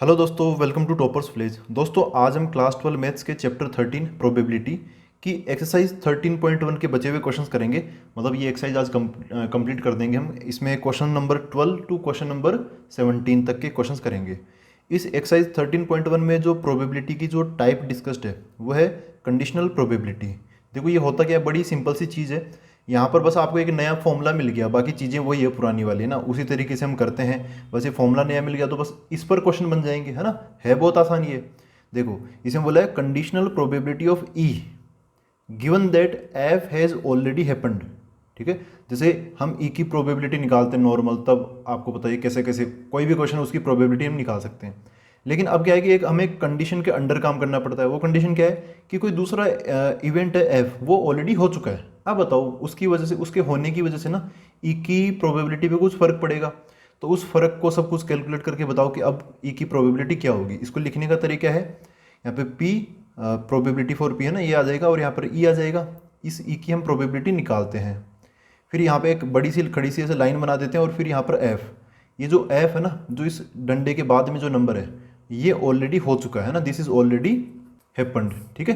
Hello दोस्तों, welcome to toppers village. दोस्तों आज हम क्लास 12 मैथ्स के चैप्टर 13 प्रोबेबिलिटी की एक्सरसाइज 13.1 के बचे हुए क्वेश्चंस करेंगे। मतलब ये एक्सरसाइज आज कंप्लीट कर देंगे हम। इसमें question number 12 to question number 17 तक के क्वेश्चंस करेंगे। इस एक्सरसाइज 13.1 में जो प्रोबेबिलिटी की जो टाइप डिस्कस्ड है वो है कंडीशनल प्रोबेबिलिटी। देखो ये होता क्या है, बड़ी सिंपल सी चीज़ है। यहाँ पर बस आपको एक नया फॉर्मूला मिल गया, बाकी चीज़ें वही है पुरानी वाली है ना, उसी तरीके से हम करते हैं। बस ये फॉर्मूला नया मिल गया तो बस इस पर क्वेश्चन बन जाएंगे, है ना। है बहुत आसान ये। देखो इसमें बोला है conditional probability of E given that F has already happened. ठीक है, जैसे हम ई की प्रोबेबिलिटी निकालते हैं नॉर्मल, तब आपको बताइए कैसे कैसे कोई भी क्वेश्चन उसकी प्रोबेबिलिटी हम निकाल सकते हैं। लेकिन अब क्या है कि एक हमें कंडीशन के अंडर काम करना पड़ता है। वो कंडीशन क्या है कि कोई दूसरा इवेंट है एफ, वो ऑलरेडी हो चुका है। अब बताओ उसकी वजह से, उसके होने की वजह से ना ई की प्रोबेबिलिटी पे कुछ फर्क पड़ेगा। तो उस फर्क को सब कुछ कैलकुलेट करके बताओ कि अब ई की प्रोबेबिलिटी क्या होगी। इसको लिखने का तरीका है, यहाँ पे पी प्रोबेबिलिटी फॉर पी है ना, ये आ जाएगा और यहाँ पर ई आ जाएगा। इस ई की हम प्रोबेबिलिटी निकालते हैं। फिर यहाँ पे एक बड़ी सी खड़ी सी ऐसे लाइन बना देते हैं और फिर यहाँ पर एफ, ये जो एफ है ना, जो इस डंडे के बाद में जो नंबर है ये ऑलरेडी हो चुका है ना, दिस इज ऑलरेडी हैपेंड। ठीक है,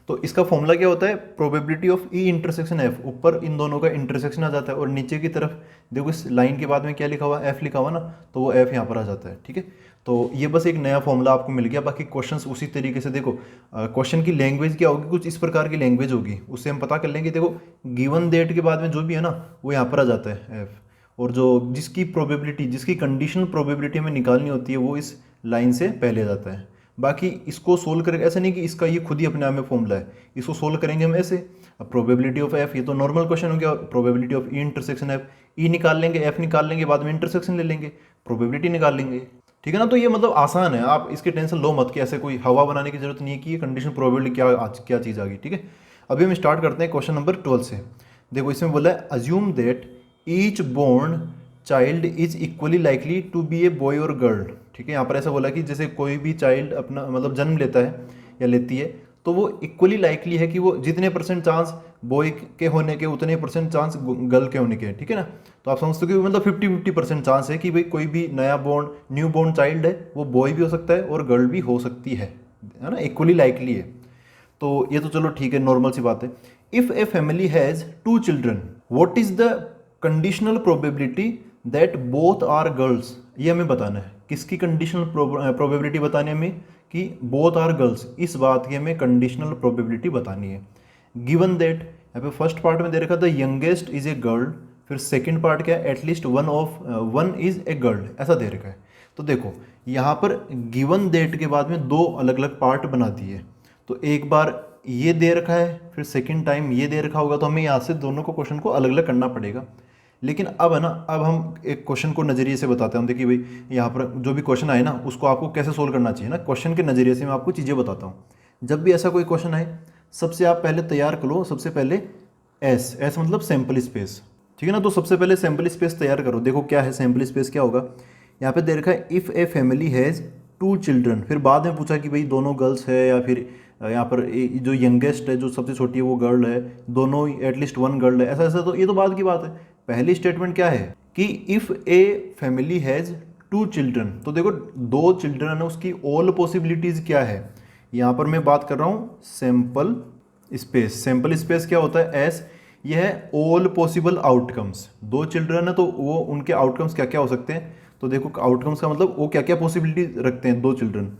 तो इसका फॉर्मूला क्या होता है, probability of E intersection F. ऊपर इन दोनों का इंटरसेक्शन आ जाता है और नीचे की तरफ देखो इस लाइन के बाद में क्या लिखा हुआ है, एफ लिखा हुआ ना, तो वो एफ यहाँ पर आ जाता है। ठीक है, तो ये बस एक नया फॉर्मूला आपको मिल गया। बाकी क्वेश्चंस उसी तरीके से, देखो क्वेश्चन की लैंग्वेज क्या होगी, कुछ इस प्रकार की लैंग्वेज होगी, उससे हम पता कर लेंगे। देखो गिवन डेट के बाद में जो भी है ना वो यहाँ पर आ जाता है एफ, और जो जिसकी प्रोबेबिलिटी, जिसकी कंडीशनल प्रोबेबिलिटी हमें निकालनी होती है वो इस लाइन से पहले आ जाता है। बाकी इसको सोल्व करेंगे, ऐसा नहीं कि इसका ये खुद ही अपने आप में फॉर्मूला है, इसको सोल्व करेंगे हम ऐसे। अब प्रोबेबिलिटी ऑफ एफ, ये तो नॉर्मल क्वेश्चन हो गया। Probability of E intersection F, E निकाल लेंगे, एफ निकाल लेंगे, बाद में इंटरसेक्शन ले लेंगे, प्रोबेबिलिटी निकाल लेंगे। ठीक है ना, तो ये मतलब आसान है, आप इसकी टेंशन लो मत कि ऐसे कोई हवा बनाने की जरूरत नहीं है कि ये कंडीशन प्रोबेबिलिटी क्या चीज़ आ गई। ठीक है, अभी हम स्टार्ट करते हैं क्वेश्चन नंबर 12 से। देखो इसमें बोला है assume that each born child is equally likely to B a boy और गर्ल। ठीक है, यहाँ पर ऐसा बोला कि जैसे कोई भी चाइल्ड अपना मतलब जन्म लेता है या लेती है, तो वो इक्वली लाइकली है कि वो जितने परसेंट चांस बॉय के होने के उतने परसेंट चांस गर्ल के होने के। ठीक है ना, तो आप समझते हो कि मतलब 50-50% चांस है कि भाई कोई भी नया बोर्न, न्यू बोर्न चाइल्ड है वो बॉय भी हो सकता है और गर्ल भी हो सकती है ना, इक्वली लाइकली है। तो ये तो चलो ठीक है, नॉर्मल सी बात है। If a family has 2 children, what is the conditional probability that both are girls. ये हमें बताना है, किसकी कंडीशनल प्रोबेबिलिटी बतानी है हमें, कि बोथ आर गर्ल्स, इस बात की हमें कंडीशनल प्रोबेबिलिटी बतानी है। गिवन दैट, यहाँ पे फर्स्ट पार्ट में दे रखा था यंगेस्ट इज ए गर्ल, फिर सेकंड पार्ट क्या है, at least one is a girl, ऐसा दे रखा है। तो देखो यहाँ पर गिवन दैट के बाद में दो अलग अलग पार्ट बना दिए। तो एक बार ये दे रखा है, फिर सेकंड टाइम ये दे रखा होगा, तो हमें यहाँ से दोनों को क्वेश्चन को अलग अलग करना पड़ेगा। लेकिन अब है ना, अब हम एक क्वेश्चन को नज़रिए से बताते हैं। देखिए भाई यहाँ पर जो भी क्वेश्चन आए ना उसको आपको कैसे सोल्व करना चाहिए ना, क्वेश्चन के नज़रिए से मैं आपको चीज़ें बताता हूँ। जब भी ऐसा कोई क्वेश्चन आए, सबसे आप पहले तैयार करो, सबसे पहले एस, एस मतलब सैम्पल स्पेस। ठीक है ना, तो सबसे पहले सैम्पल स्पेस तैयार करो। देखो क्या है सैम्पल स्पेस, क्या होगा, यहाँ पे दे रखा है if A family has 2 children, फिर बाद में पूछा कि भाई दोनों गर्ल्स है या फिर यहाँ पर जो यंगेस्ट है, जो सबसे छोटी है वो गर्ल है, दोनों एटलीस्ट 1 गर्ल है, ऐसा ऐसा। तो ये तो बाद की बात है। पहली स्टेटमेंट क्या है कि if A family has 2 children, तो देखो 2 चिल्ड्रन है, उसकी ऑल पॉसिबिलिटीज़ क्या है। यहाँ पर मैं बात कर रहा हूँ सैम्पल स्पेस। सैम्पल स्पेस क्या होता है, एस, ये है ऑल पॉसिबल आउटकम्स। 2 चिल्ड्रन है तो वो उनके आउटकम्स क्या क्या हो सकते हैं। तो देखो आउटकम्स का मतलब वो क्या क्या पॉसिबिलिटी रखते हैं 2 चिल्ड्रन।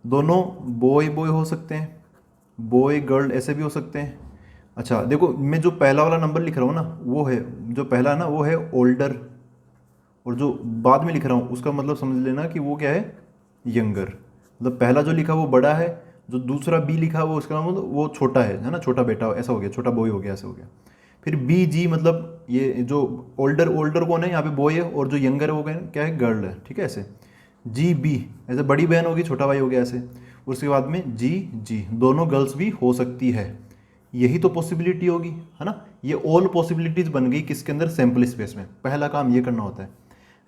दोनों बॉय बॉय हो सकते हैं, बॉय गर्ल ऐसे भी हो सकते हैं। अच्छा देखो, मैं जो पहला वाला नंबर लिख रहा हूँ ना, वो है, जो पहला है ना वो है ओल्डर, और जो बाद में लिख रहा हूँ उसका मतलब समझ लेना कि वो क्या है, यंगर। मतलब पहला जो लिखा वो बड़ा है, जो दूसरा बी लिखा वो उसका मतलब वो छोटा है ना, छोटा बेटा, ऐसा हो गया, छोटा बॉय हो गया, ऐसा हो गया। फिर बी जी मतलब ये जो ओल्डर, ओल्डर कौन है यहाँ पे, बॉय है, और जो यंगर है वो क्या है, गर्ल है। ठीक है, ऐसे जी बी, ऐसे बड़ी बहन होगी, छोटा भाई हो गया, ऐसे। उसके बाद में जी जी, दोनों गर्ल्स भी हो सकती है, यही तो पॉसिबिलिटी होगी, है ना। ये ऑल पॉसिबिलिटीज बन गई किसके अंदर, सैम्पल स्पेस में। पहला काम ये करना होता है।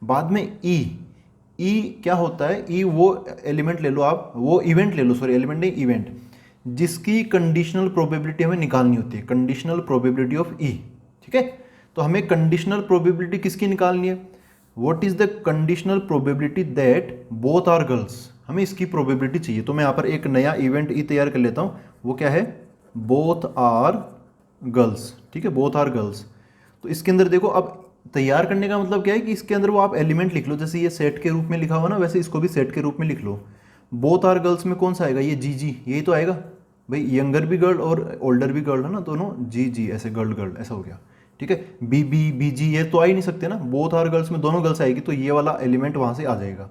बाद में ई, ई क्या होता है, ई वो एलिमेंट ले लो आप, वो इवेंट ले लो, सॉरी एलिमेंट नहीं इवेंट, जिसकी कंडीशनल प्रोबेबिलिटी हमें निकालनी होती है, कंडीशनल प्रोबेबिलिटी ऑफ ई। ठीक है, तो हमें कंडीशनल प्रोबेबिलिटी किसकी निकालनी है, what is the conditional probability that both are girls. हमें इसकी प्रोबेबिलिटी चाहिए। तो मैं यहाँ पर एक नया इवेंट ई तैयार कर लेता हूँ, वो क्या है, बोथ आर गर्ल्स। ठीक है, बोथ आर गर्ल्स। तो इसके अंदर देखो, अब तैयार करने का मतलब क्या है कि इसके अंदर वो आप एलिमेंट लिख लो, जैसे ये सेट के रूप में लिखा हुआ ना, वैसे इसको भी सेट के रूप में लिख लो। बोथ आर गर्ल्स में कौन सा आएगा, ये जी जी, यही तो आएगा भाई, यंगर भी गर्ल और ओल्डर भी गर्ल है ना, दोनों जी जी, ऐसे गर्ल गर्ल ऐसा हो गया। ठीक है, बी बी बी जी ये तो आ ही नहीं सकते ना, बोथ आर गर्ल्स में दोनों गर्ल्स आएगी, तो ये वाला एलिमेंट वहाँ से आ जाएगा।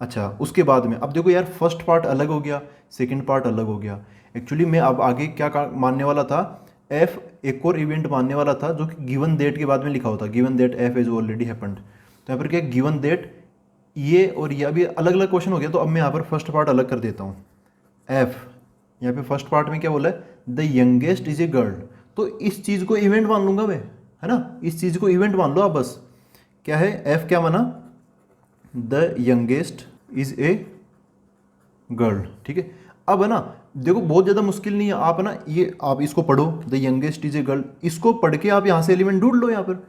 अच्छा, उसके बाद में अब देखो यार, फर्स्ट पार्ट अलग हो गया, सेकंड पार्ट अलग हो गया। एक्चुअली मैं अब आगे क्या मानने वाला था, एफ एक और इवेंट मानने वाला था जो कि गिवन डेट के बाद में लिखा होता, given that F is already happened. तो यहाँ पर क्या, गिवन डेट ये और ये अभी अलग अलग क्वेश्चन हो गया, तो अब मैं यहाँ पर फर्स्ट पार्ट अलग कर देता हूँ। एफ यहाँ पे फर्स्ट पार्ट में क्या बोला है, the youngest is a girl, तो इस चीज़ को इवेंट मान लूंगा मैं, है ना, इस चीज़ को इवेंट मान लो आप बस। क्या है, एफ क्या माना, the youngest is a girl. ठीक है, अब है ना, देखो बहुत ज़्यादा मुश्किल नहीं है, आप है ना, ये आप इसको पढ़ो, the youngest is a girl, इसको पढ़ के आप यहाँ से एलिमेंट ढूंढ लो। यहाँ पर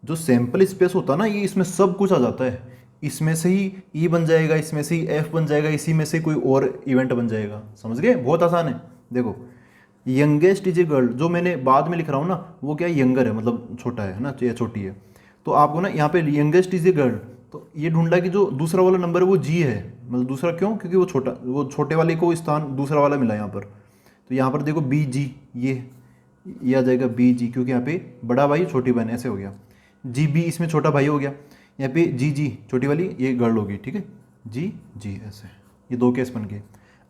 जो सैंपल स्पेस होता है ना, ये इसमें सब कुछ आ जाता है, इसमें से ही ई बन जाएगा, इसमें से ही एफ बन जाएगा, इसी में से कोई और इवेंट बन जाएगा। समझ गए, बहुत आसान है। देखो, यंगेस्ट इज ए गर्ल, जो मैंने बाद में लिख रहा हूँ ना, वो क्या है, यंगर है, मतलब छोटा है ना, या छोटी है। तो आपको ना यहाँ पे यंगेस्ट इज ए गर्ल, तो ये ढूंढना कि जो दूसरा वाला नंबर है वो जी है, मतलब दूसरा क्यों, क्योंकि वो छोटा, वो छोटे वाले को स्थान दूसरा वाला मिला यहाँ पर। तो यहाँ पर देखो बी जी, ये आ जाएगा बी जी, क्योंकि यहाँ पे बड़ा भाई छोटी बहन ऐसे हो गया, जी बी इसमें छोटा भाई हो गया, यहाँ पे जी जी छोटी वाली ये गर्ल होगी। ठीक है, जी जी ऐसे, ये दो केस बन गए।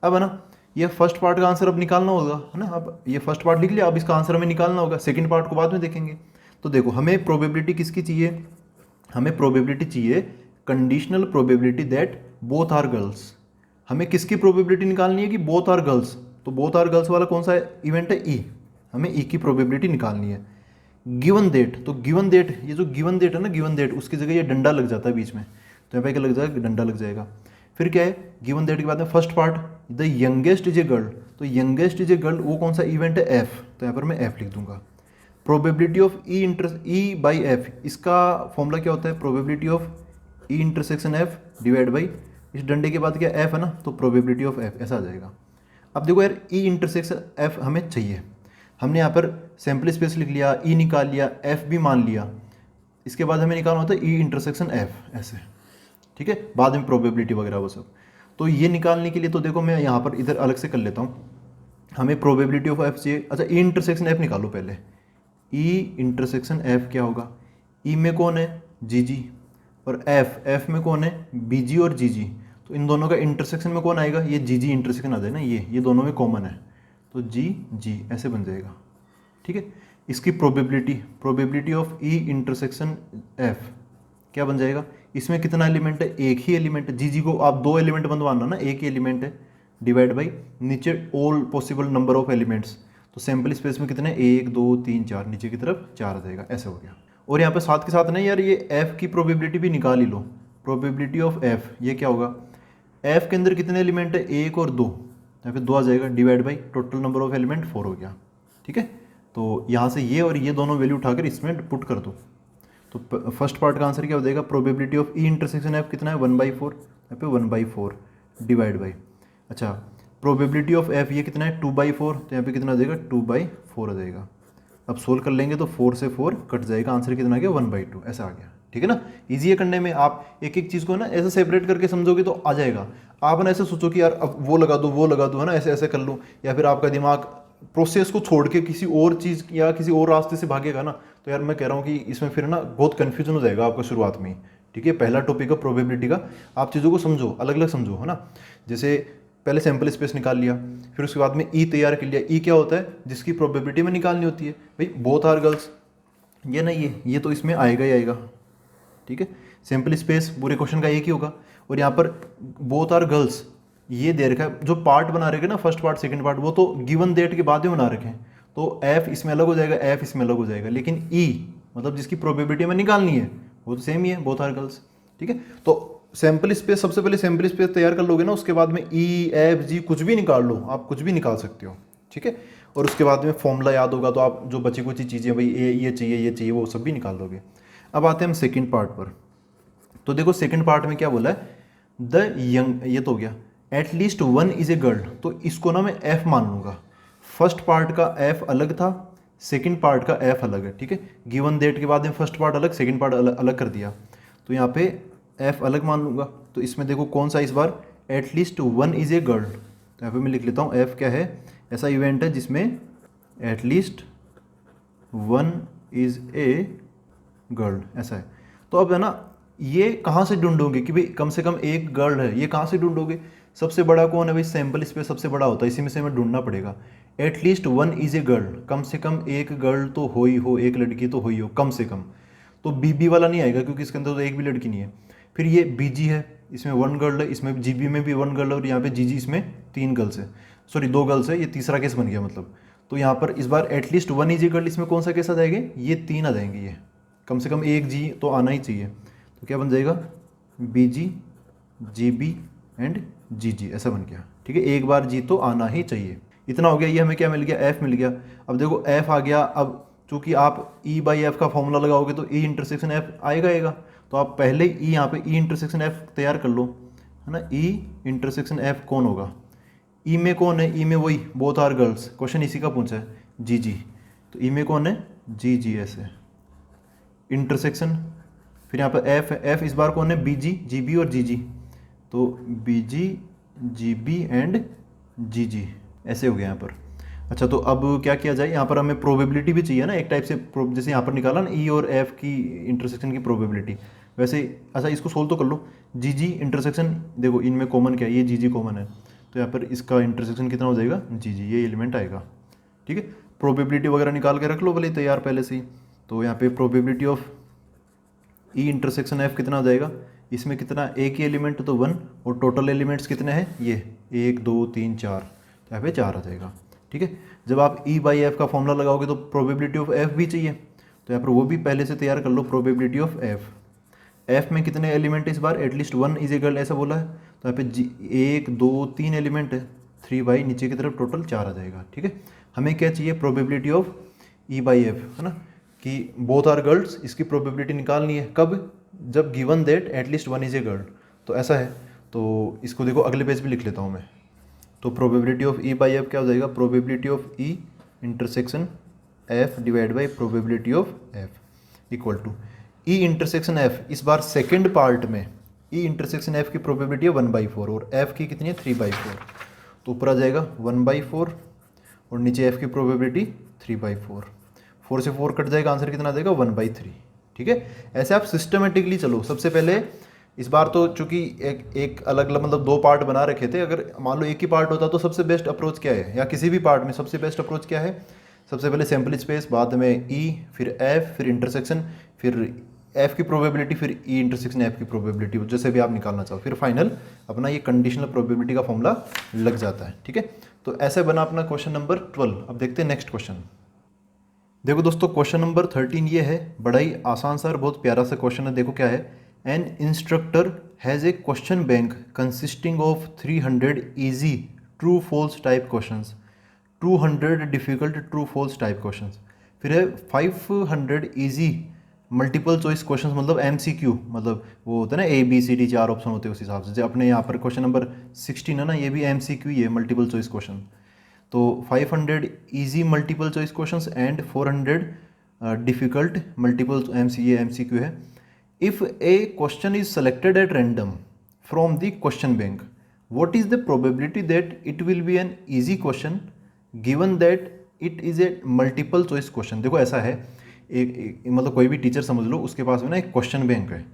अब है ना, ये फर्स्ट पार्ट का आंसर अब निकालना होगा, है ना, अब ये फर्स्ट पार्ट लिख लिया, अब इसका आंसर हमें निकालना होगा, सेकंड पार्ट को बाद में देखेंगे। तो देखो, हमें प्रोबेबिलिटी किसकी चाहिए, हमें प्रोबेबिलिटी चाहिए conditional probability that both are girls. हमें किसकी प्रोबेबिलिटी निकालनी है कि बोथ आर गर्ल्स, तो बोथ आर गर्ल्स वाला कौन सा इवेंट है, ई, हमें ई की प्रोबेबिलिटी निकालनी है। गिवन डेट, तो गिवन डेट, ये जो गिवन डेट है ना, गिवन डेट, उसकी जगह ये डंडा लग जाता है बीच में, तो यहाँ पे क्या लग जाएगा, डंडा लग जाएगा। फिर क्या है, गिवन डेट के बाद में first part, the youngest is a girl, तो यंगेस्ट इज ए गर्ल वो कौन सा इवेंट है, एफ, तो यहाँ पर मैं एफ लिख दूंगा। Probability of E by F, इसका फॉर्मूला क्या होता है, probability of E intersection F divide by, इस डंडे के बाद क्या एफ है ना, तो प्रोबेबिलिटी ऑफ एफ ऐसा आ जाएगा। अब देखो यार, ई इंटरसेक्शन एफ हमें चाहिए, हमने यहाँ पर सैम्पल स्पेस लिख लिया, ई निकाल लिया, एफ भी मान लिया, इसके बाद हमें निकालना होता है ई इंटरसेक्शन एफ ऐसे। ठीक है, बाद में प्रोबेबिलिटी वगैरह वो सब। तो ये निकालने के लिए तो देखो मैं यहाँ पर इधर अलग से कर लेता हूँ, हमें प्रोबेबिलिटी ऑफ एफ चाहिए। अच्छा, ई इंटरसेक्शन एफ निकालो पहले, ई इंटरसेक्शन एफ क्या होगा, ई में कौन है, जी जी, और एफ में कौन है, बी जी और जी जी, तो इन दोनों का इंटरसेक्शन में कौन आएगा, ये जी जी इंटरसेक्शन आ जाए ना, ये दोनों में कॉमन है, तो जी जी ऐसे बन जाएगा। ठीक है, इसकी probability of E intersection F क्या बन जाएगा, इसमें कितना एलिमेंट है, एक ही एलिमेंट है, जी जी को आप दो एलिमेंट बनवाना ना, एक ही एलिमेंट है, डिवाइड बाई नीचे all possible number of elements, तो सैम्पल स्पेस में कितने, 1 2 3 4, नीचे की तरफ 4 आ जाएगा, ऐसे हो गया। और यहाँ पे साथ के साथ ना यार, ये एफ की प्रोबेबिलिटी भी निकाल ही लो, प्रोबेबिलिटी ऑफ एफ ये क्या होगा, एफ के अंदर कितने एलिमेंट है, 1 और 2, यहाँ पे 2 आ जाएगा, divide by total number of element 4 हो गया। ठीक है, तो यहाँ से ये और ये दोनों वैल्यू उठाकर इसमें पुट कर दो, तो फर्स्ट पार्ट का आंसर क्या हो जाएगा, probability of E intersection F कितना है, 1/4, यहाँ पे 1/4 डिवाइड बाई, अच्छा प्रोबेबिलिटी ऑफ एफ ये कितना है, 2/4, तो यहाँ पे कितना आ जाएगा, 2/4 आ जाएगा। अब सोल्व कर लेंगे तो 4 से 4 कट जाएगा, आंसर कितना आ गया, 1/2 ऐसा आ गया। ठीक है ना, ईजी है करने में, आप एक एक चीज़ को ना ऐसे सेपरेट करके समझोगे तो आ जाएगा। आप ना ऐसे सोचो कि यार अब वो लगा दो है ना, ऐसे ऐसे कर लूँ, या फिर आपका दिमाग प्रोसेस को छोड़ के किसी और चीज़ या किसी और रास्ते से भागेगा ना, तो यार मैं कह रहा हूँ कि इसमें फिर ना बहुत कन्फ्यूजन हो जाएगा आपको शुरुआत में ही। ठीक है, पहला टॉपिक है प्रोबेबिलिटी का, आप चीज़ों को समझो, अलग अलग समझो, है ना। जैसे पहले सैंपल स्पेस निकाल लिया, फिर उसके बाद में ई तैयार कर लिया, ई क्या होता है, जिसकी प्रोबेबिलिटी में निकालनी होती है भाई, बोथ आर गर्ल्स, ये ना ये तो इसमें आएगा ही आएगा। ठीक है, सैंपल स्पेस पूरे क्वेश्चन का एक ही होगा, और यहाँ पर बोथ आर गर्ल्स ये दे रखा है, जो पार्ट बना रखे ना, फर्स्ट पार्ट सेकंड पार्ट, वो तो गिवन डेट के बाद में बना रखे हैं, तो एफ इसमें अलग हो जाएगा, एफ इसमें अलग हो जाएगा, लेकिन ई मतलब जिसकी प्रोबेबिलिटी में निकालनी है वो तो सेम ही है, बोथ आर गर्ल्स। ठीक है, तो सैंपल स्पेस, सबसे पहले सैंपल स्पेस तैयार कर लोगे ना, उसके बाद में ई एफ जी कुछ भी निकाल लो, आप कुछ भी निकाल सकते हो। ठीक है, और उसके बाद में फॉर्मूला याद होगा तो आप जो बची कुछ चीज़ें भाई ये चाहिए वो सब भी निकाल दोगे। अब आते हैं हम सेकंड पार्ट पर। तो देखो सेकंड पार्ट में क्या बोला है, द यंग, ये तो हो गया, at least one is a girl, तो इसको ना मैं एफ मान लूँगा। फर्स्ट पार्ट का एफ अलग था, सेकंड पार्ट का एफ अलग है, ठीक है। गिवन डेट के बाद में फर्स्ट पार्ट अलग, सेकंड पार्ट अलग कर दिया, तो यहाँ पे एफ अलग मान लूँगा। तो इसमें देखो कौन सा इस बार, at least one is a girl, तो यहाँ पे मैं लिख लेता हूँ एफ क्या है, ऐसा इवेंट है जिसमें at least one is a girl, ऐसा है। तो अब है ना, ये कहाँ से ढूंढोगे कि भाई कम से कम एक गर्ल है, ये कहाँ से ढूंढोगे? सबसे बड़ा कौन है भाई, सैंपल स्पेस सबसे बड़ा होता है, इसी में से हमें ढूंढना पड़ेगा। At least one is a girl, कम से कम एक गर्ल तो हो ही हो, एक लड़की तो हो ही हो कम से कम। तो बीबी वाला नहीं आएगा क्योंकि इसके अंदर तो एक भी लड़की नहीं है। फिर ये बीजी है, इसमें वन गर्ल है, इसमें जीबी में भी वन गर्ल है, और यहाँ पे जीजी इसमें तीन गर्ल्स है, सॉरी दो गर्ल्स है, ये तीसरा केस बन गया मतलब। तो यहाँ पर इस बार at least one is a girl, इसमें कौन सा केस आ जाएगा, ये तीन आ जाएंगे, ये कम से कम एक जी तो आना ही चाहिए। तो क्या बन जाएगा, B G, G B and G G, ऐसा बन गया, ठीक है। एक बार जी तो आना ही चाहिए। इतना हो गया, ये हमें क्या मिल गया, एफ मिल गया। अब देखो एफ आ गया, अब चूंकि आप ई बाई एफ का फॉर्मूला लगाओगे तो ई इंटरसेक्शन एफ आएगा, तो आप पहले ई यहाँ पे ई इंटरसेक्शन एफ तैयार कर लो, है ना। ई इंटरसेक्शन एफ कौन होगा, ई में कौन है, ई में वही बोथ आर गर्ल्स, क्वेश्चन इसी का पूछा है, जी जी, तो ई में कौन है, जी जी ऐसे इंटरसेक्शन। फिर यहाँ पर एफ है, एफ इस बार कौन है, बी जी, जी बी और जी जी, तो B G, G B and G G, ऐसे हो गया यहाँ पर। अच्छा, तो अब क्या किया जाए, यहाँ पर हमें प्रोबेबिलिटी भी चाहिए ना एक टाइप से, जैसे यहाँ पर निकाला ना ई और एफ की इंटरसेक्शन की प्रोबेबिलिटी, वैसे। अच्छा, इसको सोल्व तो कर लो। जी जी इंटरसेक्शन, देखो इनमें कॉमन क्या है, ये जी जी कॉमन है, तो यहाँ पर इसका इंटरसेक्शन कितना हो जाएगा, जी जी, ये एलिमेंट आएगा, ठीक है। प्रोबेबिलिटी वगैरह निकाल के रख लो भले तैयार पहले से ही। तो यहाँ पे probability of E intersection F कितना हो जाएगा, इसमें कितना, एक ही एलिमेंट तो वन, और टोटल एलिमेंट्स कितने हैं, ये 1 2 3 4, तो यहाँ पे 4 आ जाएगा, ठीक है। जब आप ई बाई एफ का फॉर्मूला लगाओगे तो प्रोबेबिलिटी ऑफ एफ भी चाहिए, तो यहाँ पर वो भी पहले से तैयार कर लो, प्रोबेबिलिटी ऑफ एफ। एफ में कितने एलिमेंट है इस बार, एटलीस्ट वन इज इक्वल ऐसा बोला है, तो यहाँ पे जी 1 2 3 एलिमेंट है, 3 बाई नीचे की तरफ टोटल 4 आ जाएगा, ठीक है। हमें क्या चाहिए, probability of E by F, है ना, कि बोथ आर गर्ल्स, इसकी प्रोबेबिलिटी निकालनी है कब, जब given that at least one is a girl, तो ऐसा है। तो इसको देखो अगले पेज पे लिख लेता हूँ मैं। तो probability of E by F क्या हो जाएगा, probability of E intersection F divide by probability of F equal to E intersection F, इस बार सेकेंड पार्ट में ई इंटरसेक्शन एफ की प्रोबेबिलिटी है 1/4 और एफ की कितनी है 3/4, तो ऊपर आ जाएगा 1/4 और नीचे एफ की प्रोबेबिलिटी 3/4, 4 से 4 कट जाएगा, आंसर कितना आ जाएगा 1/3, ठीक है। ऐसे आप सिस्टमेटिकली चलो। सबसे पहले इस बार तो चूंकि एक अलग अलग मतलब दो पार्ट बना रखे थे, अगर मान लो एक ही पार्ट होता तो सबसे बेस्ट अप्रोच क्या है, या किसी भी पार्ट में सबसे बेस्ट अप्रोच क्या है, सबसे पहले सैम्पल स्पेस, बाद में ई, फिर एफ, फिर इंटरसेक्शन, फिर एफ की प्रोबेबिलिटी, फिर ई इंटरसेक्शन एफ की प्रोबेबिलिटी, जैसे भी आप निकालना चाहो, फिर फाइनल अपना ये कंडीशनल प्रोबेबिलिटी का फॉर्मूला लग जाता है, ठीक है। तो ऐसे बना अपना क्वेश्चन नंबर 12। अब देखते हैं नेक्स्ट क्वेश्चन। देखो दोस्तों, क्वेश्चन नंबर 13 ये है, बड़ा ही आसान सा और बहुत प्यारा सा क्वेश्चन है। देखो क्या है, an instructor has a question bank consisting of 300 easy true false type questions, 200 difficult true false type questions, फिर है 500 इजी मल्टीपल चॉइस क्वेश्चंस, मतलब MCQ, मतलब वो होता है ना ABCD 4 ऑप्शन होते हैं उस हिसाब से। जो अपने यहाँ पर क्वेश्चन नंबर 16 है ना, ये भी MCQ ही है, मल्टीपल चॉइस क्वेश्चन। तो 500 easy multiple choice questions and 400 difficult multiple MCQ है। If A question is selected at random from the question bank, what is the probability that it will be an easy question given that it is a multiple choice question। देखो ऐसा है, एक मतलब कोई भी teacher समझ लो, उसके पास में ना एक क्वेश्चन बैंक है,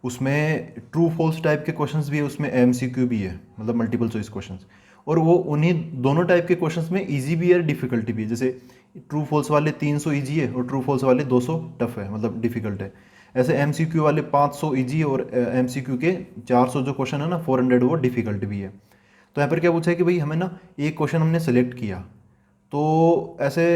उसमें ट्रू फॉल्स टाइप के क्वेश्चंस भी है, उसमें MCQ भी है, मतलब मल्टीपल चॉइस क्वेश्चंस, और वो उन्हीं दोनों टाइप के क्वेश्चंस में इजी भी है, डिफिकल्टी भी है। जैसे ट्रू फॉल्स वाले 300 इजी है और ट्रू फॉल्स वाले 200 टफ है, मतलब डिफिकल्ट है। ऐसे MCQ वाले 500 इजी और MCQ के 400 जो क्वेश्चन है ना 400 वो डिफिकल्ट भी है। तो यहाँ पर क्या पूछा है कि भाई हमें ना एक क्वेश्चन हमने सेलेक्ट किया, तो ऐसे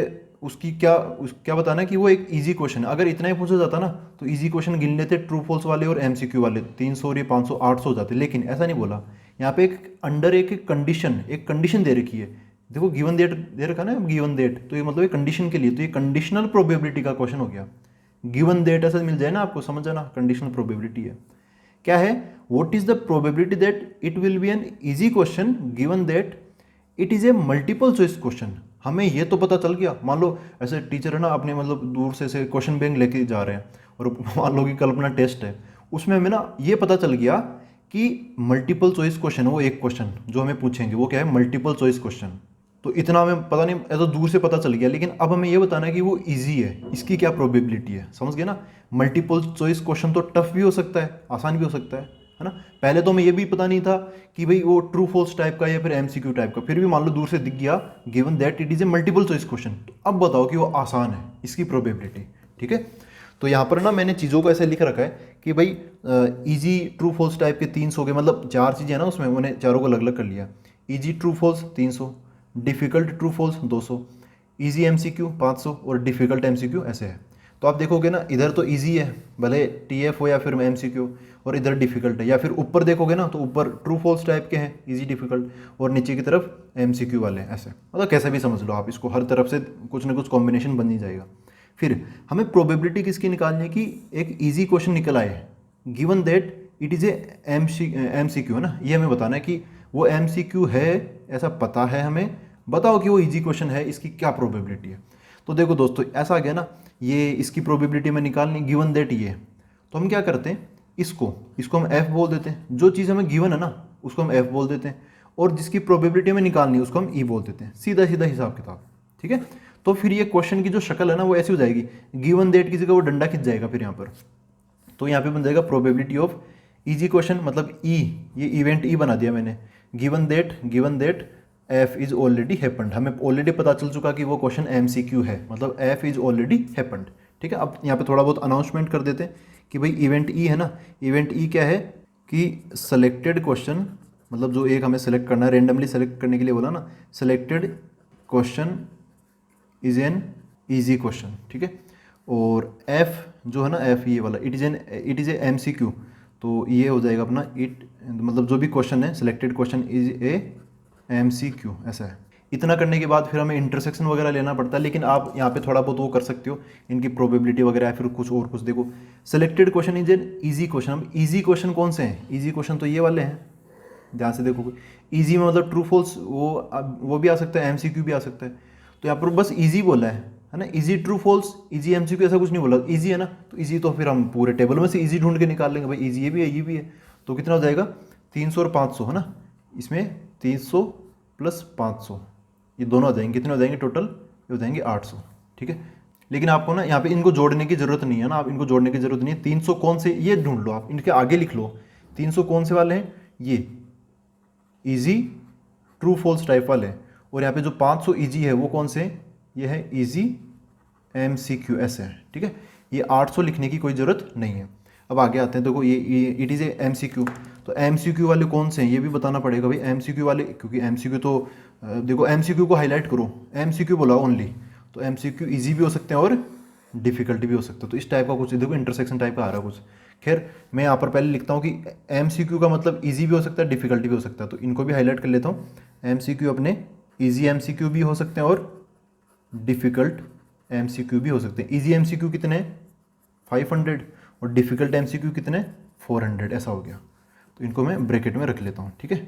उसकी क्या बताना है कि वो एक इजी क्वेश्चन है। अगर इतना ही पूछा जाता ना तो इजी क्वेश्चन गिन लेते ट्रू फॉल्स वाले और MCQ वाले, 300 और ये 500 800 हो जाते, लेकिन ऐसा नहीं बोला। यहाँ पे एक अंडर एक कंडीशन दे रखी है। देखो गिवन डेट दे रखा ना, गिवन डेट, तो ये मतलब ये कंडीशन के लिए, तो ये कंडीशनल प्रोबेबिलिटी का क्वेश्चन हो गया। गिवन डेट ऐसा मिल जाए ना आपको, समझ जाना कंडीशनल प्रोबेबिलिटी है क्या है, what is the probability that it will be an easy question given that it is a multiple choice question. हमें ये तो पता चल गया, मान लो ऐसे टीचर है ना अपने मतलब दूर से ऐसे क्वेश्चन बैंक लेके जा रहे हैं और मान लो कि कल अपना टेस्ट है, उसमें हमें ना ये पता चल गया कि मल्टीपल चॉइस क्वेश्चन है वो एक क्वेश्चन जो हमें पूछेंगे वो क्या है, मल्टीपल चॉइस क्वेश्चन। तो इतना हमें पता नहीं, ऐसा दूर से पता चल गया, लेकिन अब हमें ये बताना है कि वो इजी है, इसकी क्या प्रोबेबिलिटी है, समझ गए ना। मल्टीपल चॉइस क्वेश्चन तो टफ भी हो सकता है, आसान भी हो सकता है ना। पहले तो हमें ये भी पता नहीं था कि भाई वो ट्रू फॉल्स टाइप का या फिर एमसीक्यू टाइप का, फिर भी मान लो दूर से दिख गया given that it is a multiple choice question, तो अब बताओ कि वो आसान है, इसकी प्रोबेबिलिटी। ठीक है, तो यहाँ पर ना मैंने चीज़ों को ऐसे लिख रखा है कि भाई इजी ट्रू फॉल्स टाइप के 300 के, मतलब 4 चीज़ें हैं ना उसमें, मैंने चारों को अलग अलग कर लिया। Easy true false 300, difficult true false 200, easy MCQ 500 और डिफ़िकल्ट एमसीक्यू ऐसे है। तो आप देखोगे ना इधर तो इजी है भले टीएफ हो या फिर एमसीक्यू, और इधर डिफ़िकल्ट है, या फिर ऊपर देखोगे ना तो ऊपर ट्रू फॉल्स टाइप के हैं इजी डिफ़िकल्ट, और नीचे की तरफ एमसीक्यू वाले हैं ऐसे, मतलब कैसे भी समझ लो आप इसको, हर तरफ से कुछ ना कुछ कॉम्बिनेशन बन ही जाएगा। फिर हमें प्रोबेबिलिटी किसकी निकालनी है कि एक इजी क्वेश्चन निकल आए given that it is a MCQ है ना, ये हमें बताना है कि वो एमसीक्यू है, ऐसा पता है हमें, बताओ कि वो इजी क्वेश्चन है, इसकी क्या प्रोबेबिलिटी है। तो देखो दोस्तों ऐसा आ गया ना, ये इसकी प्रोबेबिलिटी में निकालनी गिवन दैट ये, तो हम क्या करते हैं, इसको हम एफ बोल देते हैं, जो चीज़ हमें गिवन है ना उसको हम एफ बोल देते हैं, और जिसकी प्रोबेबिलिटी में निकालनी है उसको हम ई बोल देते हैं, सीधा सीधा हिसाब किताब। ठीक है, तो फिर ये क्वेश्चन की जो शक्ल है ना वो ऐसी हो जाएगी, गिवन दैट की जगह वो डंडा खिंच जाएगा फिर यहाँ पर, तो यहाँ पे बन जाएगा प्रोबेबिलिटी ऑफ इजी क्वेश्चन, मतलब ई, ये इवेंट ई बना दिया मैंने, given that F is already happened, हमें ऑलरेडी पता चल चुका कि वो क्वेश्चन एमसीक्यू है, मतलब एफ इज ऑलरेडी हैपेंड। ठीक है, अब यहाँ पे थोड़ा बहुत अनाउंसमेंट कर देते हैं कि भाई इवेंट ई है ना, इवेंट ई क्या है कि सेलेक्टेड क्वेश्चन, मतलब जो एक हमें सेलेक्ट करना है, रेंडमली सेलेक्ट करने के लिए बोला ना, selected question is an easy question. ठीक है, और एफ जो है ना, एफ ये वाला इट इज़ ए एमसीक्यू, तो ये हो जाएगा अपना इट, मतलब जो भी क्वेश्चन है selected question is a MCQ, ऐसा है। इतना करने के बाद फिर हमें इंटरसेक्शन वगैरह लेना पड़ता है, लेकिन आप यहाँ पे थोड़ा बहुत वो कर सकते हो, इनकी प्रोबेबिलिटी वगैरह या फिर कुछ और कुछ। देखो selected question is an easy question, अब ईजी क्वेश्चन कौन से हैं, ईजी क्वेश्चन तो ये वाले हैं, ध्यान से देखो, ईजी में मतलब ट्रू फॉल्स वो भी आ सकता है, एमसीक्यू भी आ सकता है, तो यहाँ पर बस ईजी बोला है ना, easy true false easy MCQ ऐसा कुछ नहीं बोला, इजी है ना, तो इजी तो फिर हम पूरे टेबल में से इजी ढूंढ के निकाल लेंगे, भाई इजी ये भी है ये भी है, तो कितना हो जाएगा 300 और 500 है ना, इसमें 300 प्लस 500 ये दोनों आ जाएंगे, कितने हो जाएंगे टोटल, ये हो जाएंगे 800। ठीक है, लेकिन आपको ना यहाँ पे इनको जोड़ने की जरूरत नहीं है ना, आप इनको जोड़ने की जरूरत नहीं है, 300 कौन से ये ढूंढ लो, आप इनके आगे लिख लो 300 कौन से वाले हैं, ये इजी ट्रू फॉल्स टाइप वाले, और यहाँ पे जो 500 इजी है वो कौन से हैं, ये है इजी एमसीक्यू ऐसे है। ठीक है, ये 800 लिखने की कोई ज़रूरत नहीं है। अब आगे आते हैं, देखो ये इट इज़ ए एमसीक्यू, तो एमसीक्यू वाले कौन से हैं ये भी बताना पड़ेगा भाई, एमसीक्यू वाले, क्योंकि एमसीक्यू तो देखो एमसीक्यू को हाईलाइट करो, एमसीक्यू बोला ओनली, तो एमसीक्यू इजी भी हो सकते हैं और डिफिकल्टी भी हो सकता है, तो इस टाइप का कुछ देखो इंटरसेक्शन टाइप का आ रहा है कुछ। खैर मैं यहाँ पर पहले लिखता हूँ कि एमसीक्यू का मतलब इजी भी हो सकता है डिफिकल्टी भी हो सकता है, तो इनको भी हाईलाइट कर लेता हूँ। एमसीक्यू अपने इजी एमसीक्यू भी हो सकते हैं और डिफिकल्ट एमसीक्यू भी हो सकते हैं। इजी एमसीक्यू कितने 500 और डिफिकल्ट एमसीक्यू कितने 400, ऐसा हो गया, तो इनको मैं ब्रैकेट में रख लेता हूँ। ठीक है,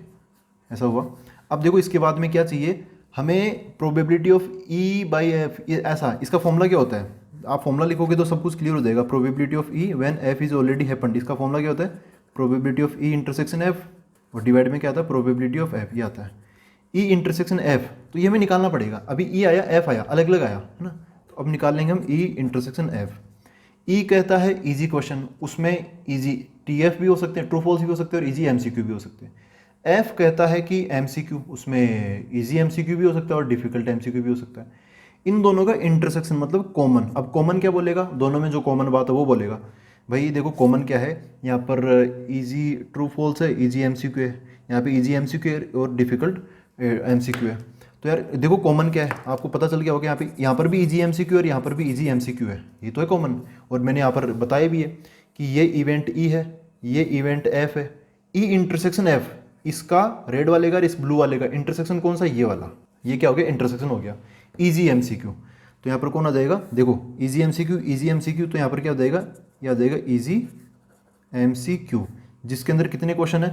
ऐसा हुआ। अब देखो इसके बाद में क्या चाहिए हमें, probability of E by F, ऐसा इसका फॉर्मूला क्या होता है, आप फॉर्मूला लिखोगे तो सब कुछ क्लियर हो जाएगा। Probability of E when F is already happened, इसका फॉर्मूला क्या होता है, probability of E intersection F, और डिवाइड में क्या आता है प्रोबेबिलिटी ऑफ एफ, ये आता है ई इंटरसेक्शन एफ, तो ये हमें निकालना पड़ेगा। अभी ई आया एफ आया, अलग अलग आया है ना, तो अब निकाल लेंगे हम ई इंटरसेक्शन एफ। ई कहता है इजी क्वेश्चन, उसमें इजी टीएफ भी हो सकते हैं, ट्रू फॉल्स भी हो सकते हैं, और इजी एमसीक्यू भी हो सकते हैं। एफ कहता है कि एमसीक्यू, उसमें इजी एमसीक्यू भी हो सकता है और डिफिकल्ट एमसीक्यू भी हो सकता है। इन दोनों का इंटरसेक्शन मतलब कॉमन, अब कॉमन क्या बोलेगा, दोनों में जो कॉमन बात है वो बोलेगा। भाई देखो कॉमन क्या है, यहाँ पर इजी ट्रू फॉल्स है, इजी एमसीक्यू है, यहाँ पे इजी एमसीक्यू है और डिफिकल्ट एमसीक्यू है। तो यार देखो कॉमन क्या है, आपको पता चल गया होगा, यहाँ पर भी इजी एमसीक्यू और यहाँ पर भी इजी एमसीक्यू है, ये तो है कॉमन। और मैंने यहाँ पर बताया भी है कि ये इवेंट ई है, ये इवेंट एफ है, ई इंटरसेक्शन एफ, इसका रेड वाले का और इस ब्लू वाले का इंटरसेक्शन कौन सा, ये वाला, ये क्या हो गया इंटरसेक्शन हो गया इजी एमसीक्यू। तो यहाँ पर कौन आ जाएगा, देखो इजी एमसीक्यू, तो यहाँ पर क्या हो जाएगा, ये आ जाएगा इजी एमसीक्यू। जिसके अंदर कितने क्वेश्चन है,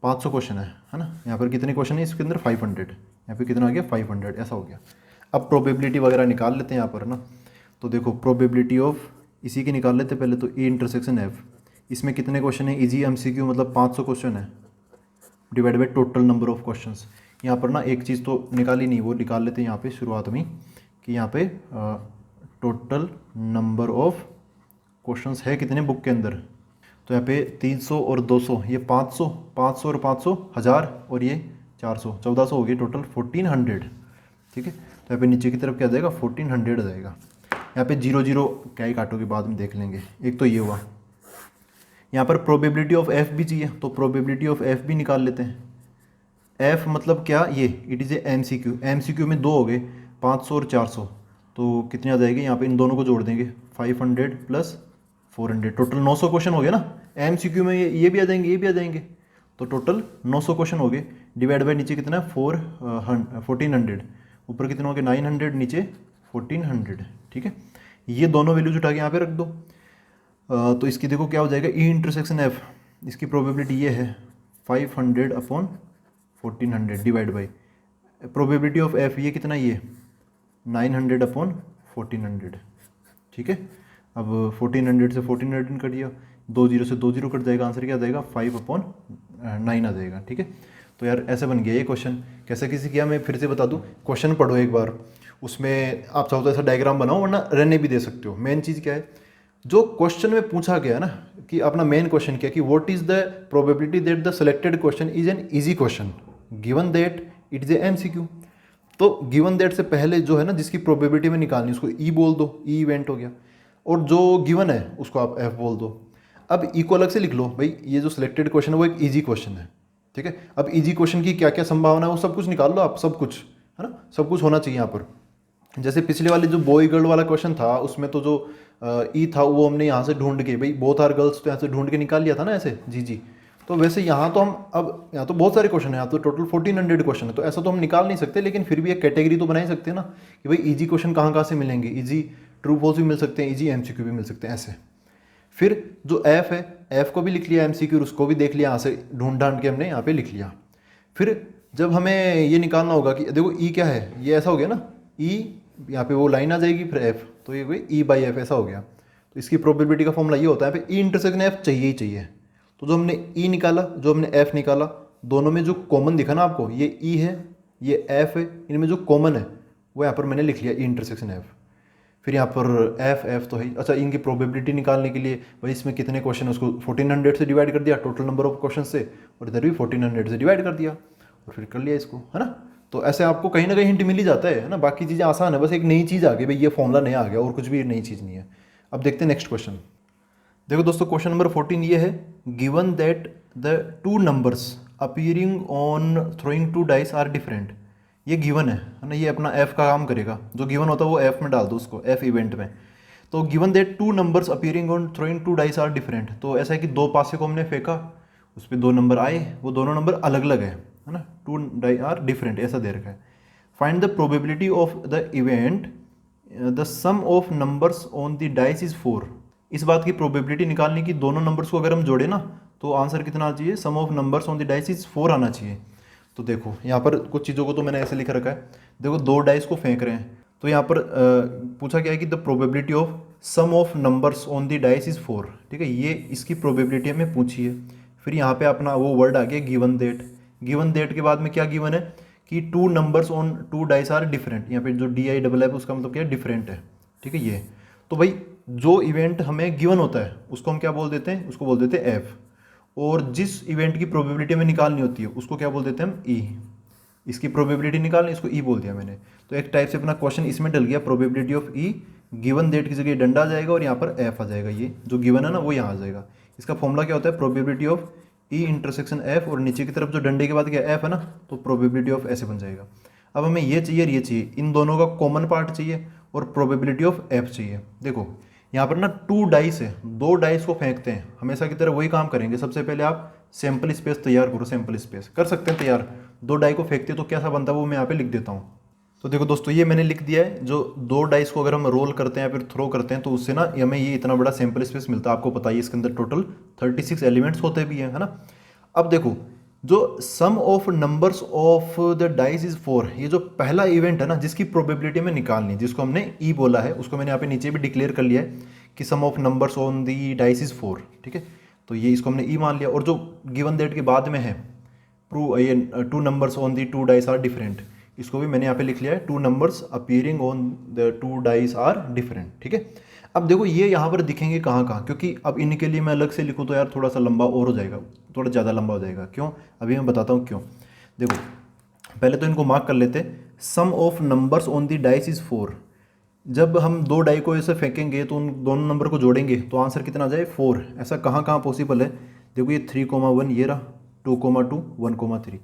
500 क्वेश्चन है ना। यहाँ पर कितने क्वेश्चन है इसके अंदर, 500, यहाँ पे कितना आ गया 500, ऐसा हो गया। अब प्रोबेबिलिटी वगैरह निकाल लेते हैं यहाँ पर ना। तो देखो प्रोबेबिलिटी ऑफ इसी की निकाल लेते हैं पहले, तो ई इंटरसेक्शन एफ, इसमें कितने क्वेश्चन है, इजी एमसीक्यू मतलब 500 क्वेश्चन है, divide by total number of questions. यहाँ पर ना एक चीज़ तो निकाली नहीं, वो निकाल लेते हैं यहाँ पे शुरुआत में कि यहाँ पे टोटल नंबर ऑफ क्वेश्चंस है कितने बुक के अंदर। तो यहाँ पे 300 और 200, ये 500, 500 और 500 1000, और ये 400, 1400 हो गई टोटल 1400, ठीक है। तो यहाँ पे नीचे की तरफ क्या आ जाएगा, 1400 आ जाएगा। यहाँ पे 0 0 क्या ही काटोगे बाद में देख लेंगे। एक तो ये हुआ, यहाँ पर प्रोबेबिलिटी ऑफ एफ भी चाहिए, तो प्रोबेबिलिटी ऑफ एफ भी निकाल लेते हैं। एफ मतलब क्या, ये it is a MCQ, MCQ में दो हो गए 500 और 400, तो कितने आ जाएंगे, यहाँ पे इन दोनों को जोड़ देंगे 500 प्लस 400, टोटल 900 क्वेश्चन हो गए ना। एमसीक्यू में ये भी आ जाएंगे, ये भी आ जाएंगे, तो टोटल 900 क्वेश्चन हो गए। डिवाइड बाई नीचे कितना है 1400, ऊपर कितना हो गया 900, नीचे 1400, ठीक है। ये दोनों वैल्यूज उठा के यहाँ पे रख दो। तो इसकी देखो क्या हो जाएगा, ई इंटरसेक्शन एफ, इसकी प्रोबेबिलिटी ये है 500 upon 1400 divide by probability of F, ये कितना, ये 900 अपॉन 1400, ठीक है। अब 1400 से 1400 कट दिया, 2 0 से 2 0 कट जाएगा, आंसर क्या आ जाएगा 5/9 आ जाएगा, ठीक है। तो यार ऐसे बन गया ये क्वेश्चन। कैसे किसी किया मैं फिर से बता दूं, क्वेश्चन पढ़ो एक बार, उसमें आप चाहो तो ऐसा डायग्राम बनाओ, वरना रहने भी दे सकते हो। मेन चीज़ क्या है, जो क्वेश्चन में पूछा गया ना, कि अपना मेन क्वेश्चन क्या, कि what is the probability that the selected question is an easy question given that it is a MCQ. तो गिवन दैट से पहले जो है ना, जिसकी प्रोबेबिलिटी में निकालनी, उसको ई बोल दो, ई इवेंट हो गया, और जो गिवन है उसको आप एफ बोल दो। अब ई को अलग से लिख लो भाई, ये जो सिलेक्टेड क्वेश्चन है वो एक इजी क्वेश्चन है, ठीक है। अब इजी क्वेश्चन की क्या क्या संभावना है वो सब कुछ निकाल लो आप, सब कुछ है ना, सब कुछ होना चाहिए यहाँ पर। जैसे पिछले वाले जो बॉय गर्ल वाला क्वेश्चन था, उसमें तो जो ई था वो हमने यहाँ से ढूंढ के, भाई बोथ आर गर्ल्स, तो यहाँ से ढूंढ के निकाल लिया था ना ऐसे, जी जी। तो वैसे यहाँ तो हम, अब यहाँ तो बहुत सारे क्वेश्चन है, यहाँ तो टोटल 1400 क्वेश्चन है, तो ऐसा तो हम निकाल नहीं सकते, लेकिन फिर भी एक कैटेगरी तो बना ही सकते हैं ना, कि भाई इजी क्वेश्चन कहाँ कहाँ से मिलेंगे, इजी ट्रू फॉल्स भी मिल सकते हैं, इजी एमसीक्यू भी मिल सकते हैं ऐसे। फिर जो एफ है, एफ को भी लिख लिया एमसीक्यू, उसको भी देख लिया, यहाँ से ढूंढ ढांड के हमने यहाँ पे लिख लिया। फिर जब हमें ये निकालना होगा कि देखो ई क्या है, ये ऐसा हो गया ना, ई यहाँ पे वो लाइन आ जाएगी, फिर एफ, तो ये कोई ई बाई एफ ऐसा हो गया। तो इसकी प्रोबेबिलिटी का फॉर्मूला ये होता है, ई इंटरसेक्शन एफ चाहिए ही चाहिए। तो जो हमने ई निकाला, जो हमने एफ निकाला, दोनों में जो कॉमन दिखा ना आपको, ये ई है, ये एफ है, इनमें जो कॉमन है वो यहाँ पर मैंने लिख लिया ई इंटरसेक्शन एफ। फिर यहाँ पर एफ तो है। अच्छा, इनकी प्रोबेबिलिटी निकालने के लिए भाई इसमें कितने क्वेश्चन है, उसको 1400 से डिवाइड कर दिया टोटल नंबर ऑफ क्वेश्चन से, और इधर भी 1400 से डिवाइड कर दिया, और फिर कर लिया इसको, है ना। तो ऐसे आपको कहीं ना कहीं हिंट मिल ही जाता है ना। बाकी चीज़ें आसान है, बस एक नई चीज़ आ गई भाई, ये फॉर्मूला नया आ गया, और कुछ भी नई चीज़ नहीं है। अब देखते हैं नेक्स्ट क्वेश्चन। देखो दोस्तों, क्वेश्चन नंबर 14 ये है, given that the two numbers appearing on throwing two dice are different. ये गिवन है ना, ये अपना एफ का काम करेगा, जो गिवन होता है वो एफ में डाल दो, उसको एफ इवेंट में। तो given that two numbers appearing on throwing two dice are different, तो ऐसा है कि दो पासे को हमने फेंका, उस पर दो नंबर आए, वो दोनों नंबर अलग अलग है ना, टू डाई आर डिफरेंट ऐसा दे रखा है। Find the probability of the event the sum of numbers on the dice is 4। इस बात की प्रोबेबिलिटी निकालने की, दोनों नंबर्स को अगर हम जोड़े ना, तो आंसर कितना आना चाहिए, sum of numbers on the dice is 4 आना चाहिए। तो देखो यहाँ पर कुछ चीज़ों को तो मैंने ऐसे लिख रखा है, देखो दो डाइस को फेंक रहे हैं, तो यहाँ पर पूछा क्या है कि the probability of sum of numbers on the dice is 4, ठीक है, ये इसकी प्रोबेबिलिटी हमें पूछी है। फिर यहाँ पे अपना वो वर्ड आ गया गिवन दैट, गिवन दैट के बाद में क्या गिवन है कि two numbers on two dice are different, यहाँ पे जो डी आई डबल है उसका मतलब क्या है, डिफरेंट है, ठीक है। ये तो भाई जो इवेंट हमें गिवन होता है उसको हम क्या बोल देते हैं, उसको बोल देते हैं एफ, और जिस इवेंट की प्रोबेबिलिटी हमें निकालनी होती है उसको क्या बोल देते हैं हम, ई। इसकी प्रोबेबिलिटी निकालनी, इसको ई बोल दिया मैंने। तो एक टाइप से अपना क्वेश्चन इसमें डल गया, probability of E, given that की जगह डंडा आ जाएगा और यहाँ पर एफ आ जाएगा, ये जो गिवन है ना वो यहाँ आ जाएगा। इसका फॉर्मूला क्या होता है, probability of E intersection F, और नीचे की तरफ जो डंडे के बाद क्या एफ है ना, तो प्रोबेबिलिटी ऑफ ऐसे बन जाएगा। अब हमें ये चाहिए और ये चाहिए, इन दोनों का कॉमन पार्ट चाहिए और प्रोबेबिलिटी ऑफ एफ चाहिए। देखो यहाँ पर ना टू डाइस है, दो डाइस को फेंकते हैं, हमेशा की तरह वही काम करेंगे। सबसे पहले आप सैंपल स्पेस तैयार करो, सैंपल स्पेस कर सकते हैं तैयार। दो डाई को फेंकते तो कैसा बनता है वो मैं यहाँ पे लिख देता हूँ। तो देखो दोस्तों, ये मैंने लिख दिया है। जो दो डाइस को अगर हम रोल करते हैं या फिर थ्रो करते हैं तो उससे ना हमें ये इतना बड़ा सैंपल स्पेस मिलता है। आपको पता ही है इसके अंदर टोटल 36 एलिमेंट्स होते भी हैं, है ना। अब देखो, जो sum of numbers of the dice is 4, ये जो पहला इवेंट है ना जिसकी प्रोबेबिलिटी में निकालनी, जिसको हमने ई बोला है, उसको मैंने यहाँ पे नीचे भी डिक्लेयर कर लिया है कि sum of numbers on the dice is 4, ठीक है। तो ये इसको हमने ई मान लिया। और जो गिवन दैट के बाद में है प्रूव ये two numbers on the two dice are different, इसको भी मैंने यहाँ पे लिख लिया है, two numbers appearing on the two dice are different, ठीक है। अब देखो ये यहाँ पर दिखेंगे कहाँ कहाँ, क्योंकि अब इनके लिए मैं अलग से लिखूँ तो यार थोड़ा सा लंबा और हो जाएगा, थोड़ा ज़्यादा लंबा हो जाएगा। क्यों, अभी मैं बताता हूँ क्यों। देखो पहले तो इनको मार्क कर लेते। Sum of numbers on the dice is 4। जब हम दो डाई को ऐसे फेंकेंगे तो उन दोनों नंबर को जोड़ेंगे तो आंसर कितना आ जाए 4। ऐसा कहाँ कहाँ पॉसिबल है, देखो ये 3,1 ये रहा, 2,2 1,3,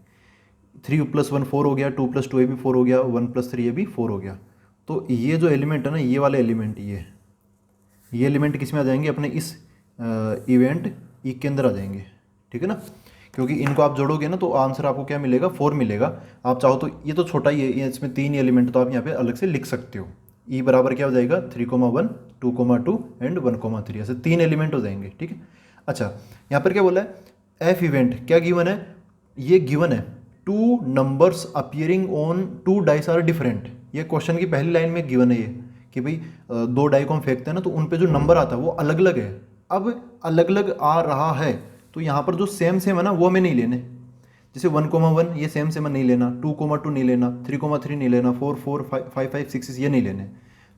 3 + 1 4 हो गया, 2 + 2 ये भी 4 हो गया, 1 + 3 ये भी 4 हो गया। तो ये जो एलिमेंट है ना, ये वाले एलिमेंट, ये एलिमेंट किस में आ जाएंगे, अपने इस इवेंट ई के अंदर आ जाएंगे, ठीक है ना। क्योंकि इनको आप जोड़ोगे ना तो आंसर आपको क्या मिलेगा, 4 मिलेगा। आप चाहो तो ये तो छोटा ही है, ये इसमें 3 एलिमेंट तो आप यहाँ पे अलग से लिख सकते हो। ई बराबर क्या हो जाएगा 3,1 2,2 एंड 1,3, ऐसे 3 एलिमेंट हो जाएंगे, ठीक है। अच्छा, यहाँ पर क्या बोला है, एफ इवेंट क्या गिवन है, ये गिवन है two numbers appearing on two dice are different. ये क्वेश्चन की पहली लाइन में गिवन है ये कि भाई दो डाई को हम फेंकते हैं ना तो उन पे जो नंबर आता है वो अलग अलग है। अब अलग अलग आ रहा है तो यहाँ पर जो सेम सेम है ना वो हमें नहीं लेने। जैसे 1,1 ये सेम सेम नहीं लेना, 2,2 नहीं लेना, 3,3 नहीं लेना, 4 4 5 5 6 ये नहीं लेने।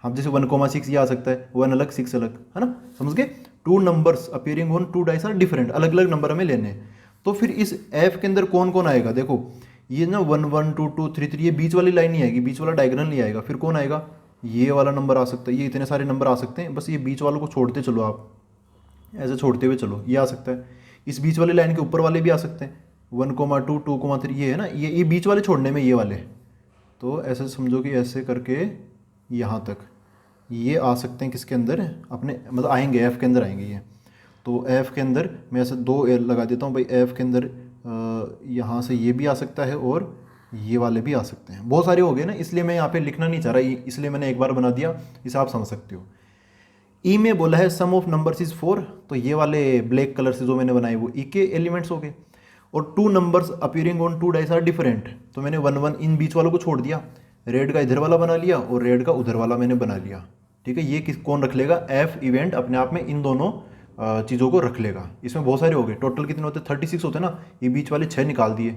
हम जैसे 1,6 ये आ सकता है, 1 अलग 6 अलग, है ना, समझ गए। Two numbers appearing on two dice are different, अलग अलग नंबर हमें लेने। तो फिर इस एफ के अंदर कौन कौन आएगा, देखो ये ना 1 1 2 2 3 3 ये बीच वाली लाइन नहीं आएगी, बीच वाला डायगोनल नहीं आएगा। फिर कौन आएगा, ये वाला नंबर आ सकता है, ये इतने सारे नंबर आ सकते हैं, बस ये बीच वालों को छोड़ते चलो, आप ऐसे छोड़ते हुए चलो, ये आ सकता है। इस बीच वाली लाइन के ऊपर वाले भी आ सकते हैं, 1,2 2,3 ये है ना, ये बीच वाले छोड़ने में ये वाले। तो ऐसे समझो कि ऐसे करके यहाँ तक ये आ सकते हैं, किसके अंदर, अपने मतलब आएंगे एफ़ के अंदर आएंगे ये। तो एफ़ के अंदर मैं ऐसे 2 लगा देता हूँ भाई, एफ़ के अंदर यहाँ से ये भी आ सकता है और ये वाले भी आ सकते हैं। बहुत सारे हो गए ना, इसलिए मैं यहाँ पे लिखना नहीं चाह रहा, इसलिए मैंने एक बार बना दिया, इसे आप समझ सकते हो। ई में बोला है सम ऑफ नंबर्स इज 4, तो ये वाले ब्लैक कलर से जो मैंने बनाए वो ई के एलिमेंट्स हो गए। और two numbers appearing on two dice are different, तो मैंने 1 1 इन बीच वालों को छोड़ दिया, रेड का इधर वाला बना लिया और रेड का उधर वाला मैंने बना लिया, ठीक है। ये कौन रख लेगा, एफ इवेंट अपने आप में इन दोनों चीज़ों को रख लेगा। इसमें बहुत सारे हो गए, टोटल कितने होते हैं 36 होते हैं ना, ये बीच वाले 6 निकाल दिए,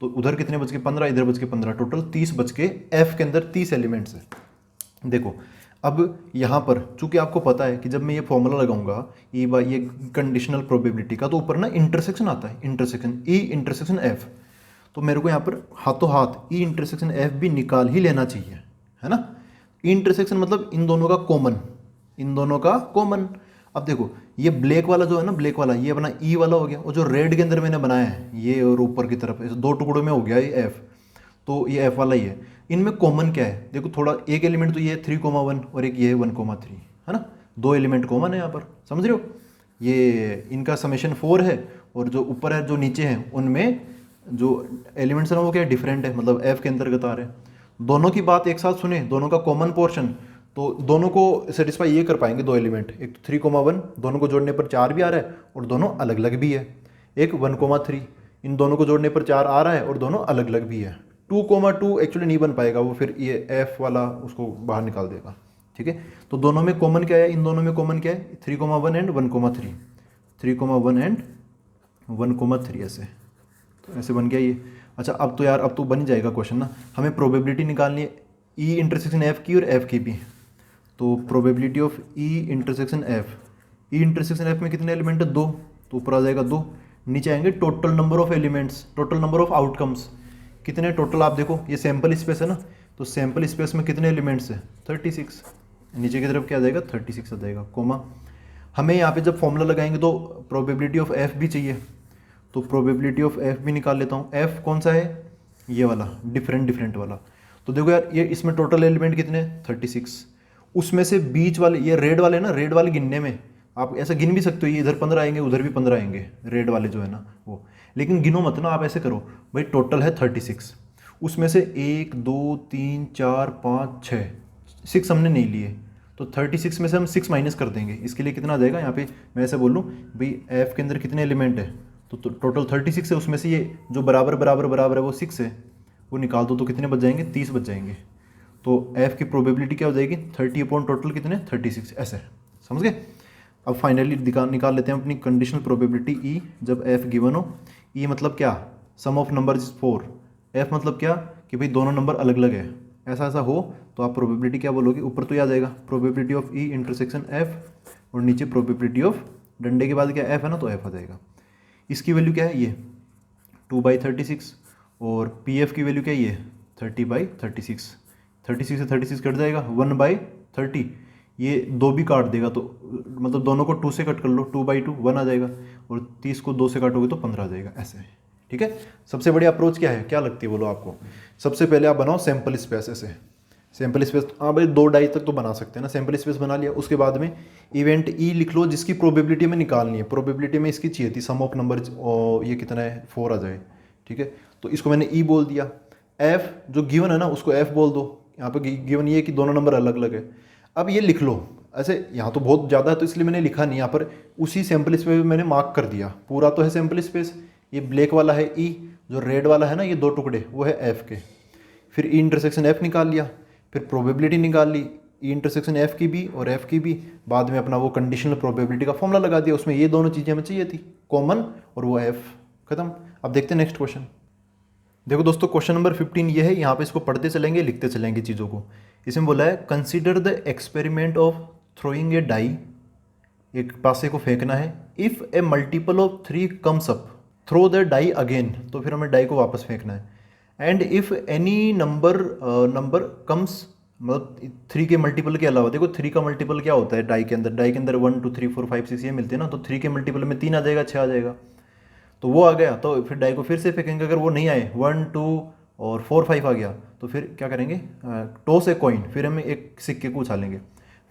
तो उधर कितने बच के 15, इधर बच के 15, टोटल 30 बच के एफ के अंदर 30 एलिमेंट्स है। देखो अब यहाँ पर चूंकि आपको पता है कि जब मैं ये फॉर्मूला लगाऊंगा ये कंडीशनल प्रोबेबिलिटी का, तो ऊपर ना इंटरसेक्शन आता है, इंटरसेक्शन ई इंटरसेक्शन एफ, तो मेरे को यहाँ पर हाथों हाथ ई इंटरसेक्शन एफ भी निकाल ही लेना चाहिए, है ना। ई इंटरसेक्शन मतलब इन दोनों का कॉमन, इन दोनों का कॉमन। अब देखो ये ब्लैक वाला जो है ना, ब्लैक वाला ये अपना ई वाला हो गया, और जो रेड के अंदर मैंने बनाया है ये और ऊपर की तरफ ऐसे 2 टुकड़ों में हो गया ये एफ, तो ये एफ वाला ही है। इनमें कॉमन क्या है, देखो थोड़ा एक एलिमेंट तो ये है 3,1 और एक ये है 1,3, है ना, 2 एलिमेंट कॉमन है यहाँ पर, समझ रहे हो। ये इनका समेशन 4 है और जो ऊपर है जो नीचे हैं उनमें जो एलिमेंट्स हैं वो क्या डिफरेंट है, मतलब एफ के अंतर्गत आ रहे हैं। दोनों की बात एक साथ सुने, दोनों का कॉमन पोर्शन, तो दोनों को सेटिस्फाई ये कर पाएंगे 2 एलिमेंट, एक तो 3,1 दोनों को जोड़ने पर 4 भी आ रहा है और दोनों अलग अलग भी है, एक 1,3 इन दोनों को जोड़ने पर 4 आ रहा है और दोनों अलग अलग भी है। 2,2 एक्चुअली नहीं बन पाएगा, वो फिर ये एफ वाला उसको बाहर निकाल देगा, ठीक है। तो दोनों में कॉमन क्या है, इन दोनों में कॉमन क्या है 3,1 एंड 1,3, 3,1 एंड 1,3 ऐसे, तो ऐसे बन गया ये। अच्छा अब तो यार अब तो बन ही जाएगा क्वेश्चन ना, हमें प्रोबेबिलिटी निकालनी है ई इंटरसेक्शन एफ की और एफ की भी। तो probability of E intersection F, E intersection F में कितने एलिमेंट है 2, तो ऊपर आ जाएगा 2, नीचे आएंगे total number of elements, total number of outcomes कितने टोटल, आप देखो ये सैंपल स्पेस है ना, तो सैंपल स्पेस में कितने एलिमेंट्स है 36, नीचे की तरफ क्या आ जाएगा 36 आ जाएगा, कोमा। हमें यहाँ पे जब फॉर्मूला लगाएंगे तो प्रोबेबिलिटी ऑफ एफ भी चाहिए, तो प्रोबेबिलिटी ऑफ एफ भी निकाल लेता हूँ। एफ कौन सा है, ये वाला डिफरेंट वाला। तो देखो यार ये इसमें टोटल एलिमेंट कितने 36, उसमें से बीच वाले ये रेड वाले ना, रेड वाले गिनने में आप ऐसा गिन भी सकते हो, ये इधर 15 आएंगे उधर भी 15 आएंगे रेड वाले जो है ना वो, लेकिन गिनो मत ना, आप ऐसे करो भाई टोटल है 36, उसमें से 1 2 3 4 5 6 6 हमने नहीं लिए, तो 36 में से हम 6 माइनस कर देंगे। इसके लिए कितना आ जाएगा, यहाँ पे मैं ऐसे बोल लूँ भाई एफ के अंदर कितने एलिमेंट है, तो टोटल 36 है, उसमें से ये जो बराबर बराबर बराबर है वो 6 है, वो निकाल दो तो कितने बच जाएंगे, 30 बच जाएंगे। तो एफ की प्रोबेबिलिटी क्या हो जाएगी, 30 अपॉन टोटल कितने 36, ऐसे समझ गए। अब फाइनली निकाल लेते हैं अपनी कंडीशनल प्रोबेबिलिटी ई, जब एफ गिवन हो। ई मतलब क्या, सम ऑफ नंबर इज 4। एफ मतलब क्या कि भाई दोनों नंबर अलग अलग है, ऐसा ऐसा हो तो आप प्रोबेबिलिटी क्या बोलोगे, ऊपर तो ये आ जाएगा probability of E intersection F, और नीचे प्रोबेबिलिटी ऑफ डंडे के बाद क्या एफ है ना, तो एफ आ जाएगा। इसकी वैल्यू क्या है, ये 2/36, और पी एफ की वैल्यू क्या है, ये 30/36। 36 से 36 कट जाएगा, 1/30, ये 2 भी काट देगा, तो मतलब दोनों को 2 से कट कर लो, 2/2 1 आ जाएगा, और 30 को 2 से काटोगे तो 15 आ जाएगा, ऐसे है। ठीक है, सबसे बड़ी अप्रोच क्या है, क्या लगती है बोलो आपको। सबसे पहले आप बनाओ सैम्पल स्पेस, ऐसे सैम्पल स्पेस, हाँ भाई 2 डाई तक तो बना सकते हैं ना। सैम्पल स्पेस बना लिया, उसके बाद में इवेंट ई लिख लो, जिसकी प्रोबेबिलिटी में निकालनी है। प्रोबेबिलिटी में इसकी चाहिए थी सम ऑफ नंबर, ये कितना है 4 आ जाए। ठीक है, तो इसको मैंने ई बोल दिया। एफ जो गिवन है ना उसको एफ बोल दो, यहाँ पे गिवन ये है कि दोनों नंबर अलग अलग है। अब ये लिख लो, ऐसे यहाँ तो बहुत ज़्यादा है तो इसलिए मैंने लिखा नहीं, यहाँ पर उसी सैम्पल स्पेस में मैंने मार्क कर दिया, पूरा तो है सैम्पल स्पेस। ये ब्लैक वाला है ई, जो रेड वाला है ना ये 2 टुकड़े वो है एफ के। फिर ई इंटरसेक्शन एफ निकाल लिया, फिर प्रोबेबिलिटी निकाल ली ई इंटरसेक्शन एफ की भी और एफ की भी, बाद में अपना वो कंडीशनल प्रोबेबिलिटी का फॉर्मूला लगा दिया, उसमें ये दोनों चीज़ें हमें चाहिए थी कॉमन, और वो एफ, खत्म। अब देखते हैं नेक्स्ट क्वेश्चन। देखो दोस्तों क्वेश्चन नंबर 15 ये है, यहाँ पे इसको पढ़ते चलेंगे लिखते चलेंगे चीज़ों को। इसमें बोला है consider the experiment of throwing a die, एक पासे को फेंकना है। If a multiple of 3 comes up throw the die again, तो फिर हमें डाई को वापस फेंकना है। And if any number comes, मतलब 3 के मल्टीपल के अलावा, देखो 3 का मल्टीपल क्या होता है डाई के अंदर, डाई के अंदर 1 2 3 4 5 6 ये मिलते हैं ना, तो 3 के मल्टीपल में 3 आ जाएगा, 6 आ जाएगा, तो वो आ गया, तो फिर डाई को फिर से फेंकेंगे। अगर वो नहीं आए 1 2 और 4 5 आ गया, तो फिर क्या करेंगे, टॉस ए कॉइन, फिर हम एक सिक्के को उछालेंगे।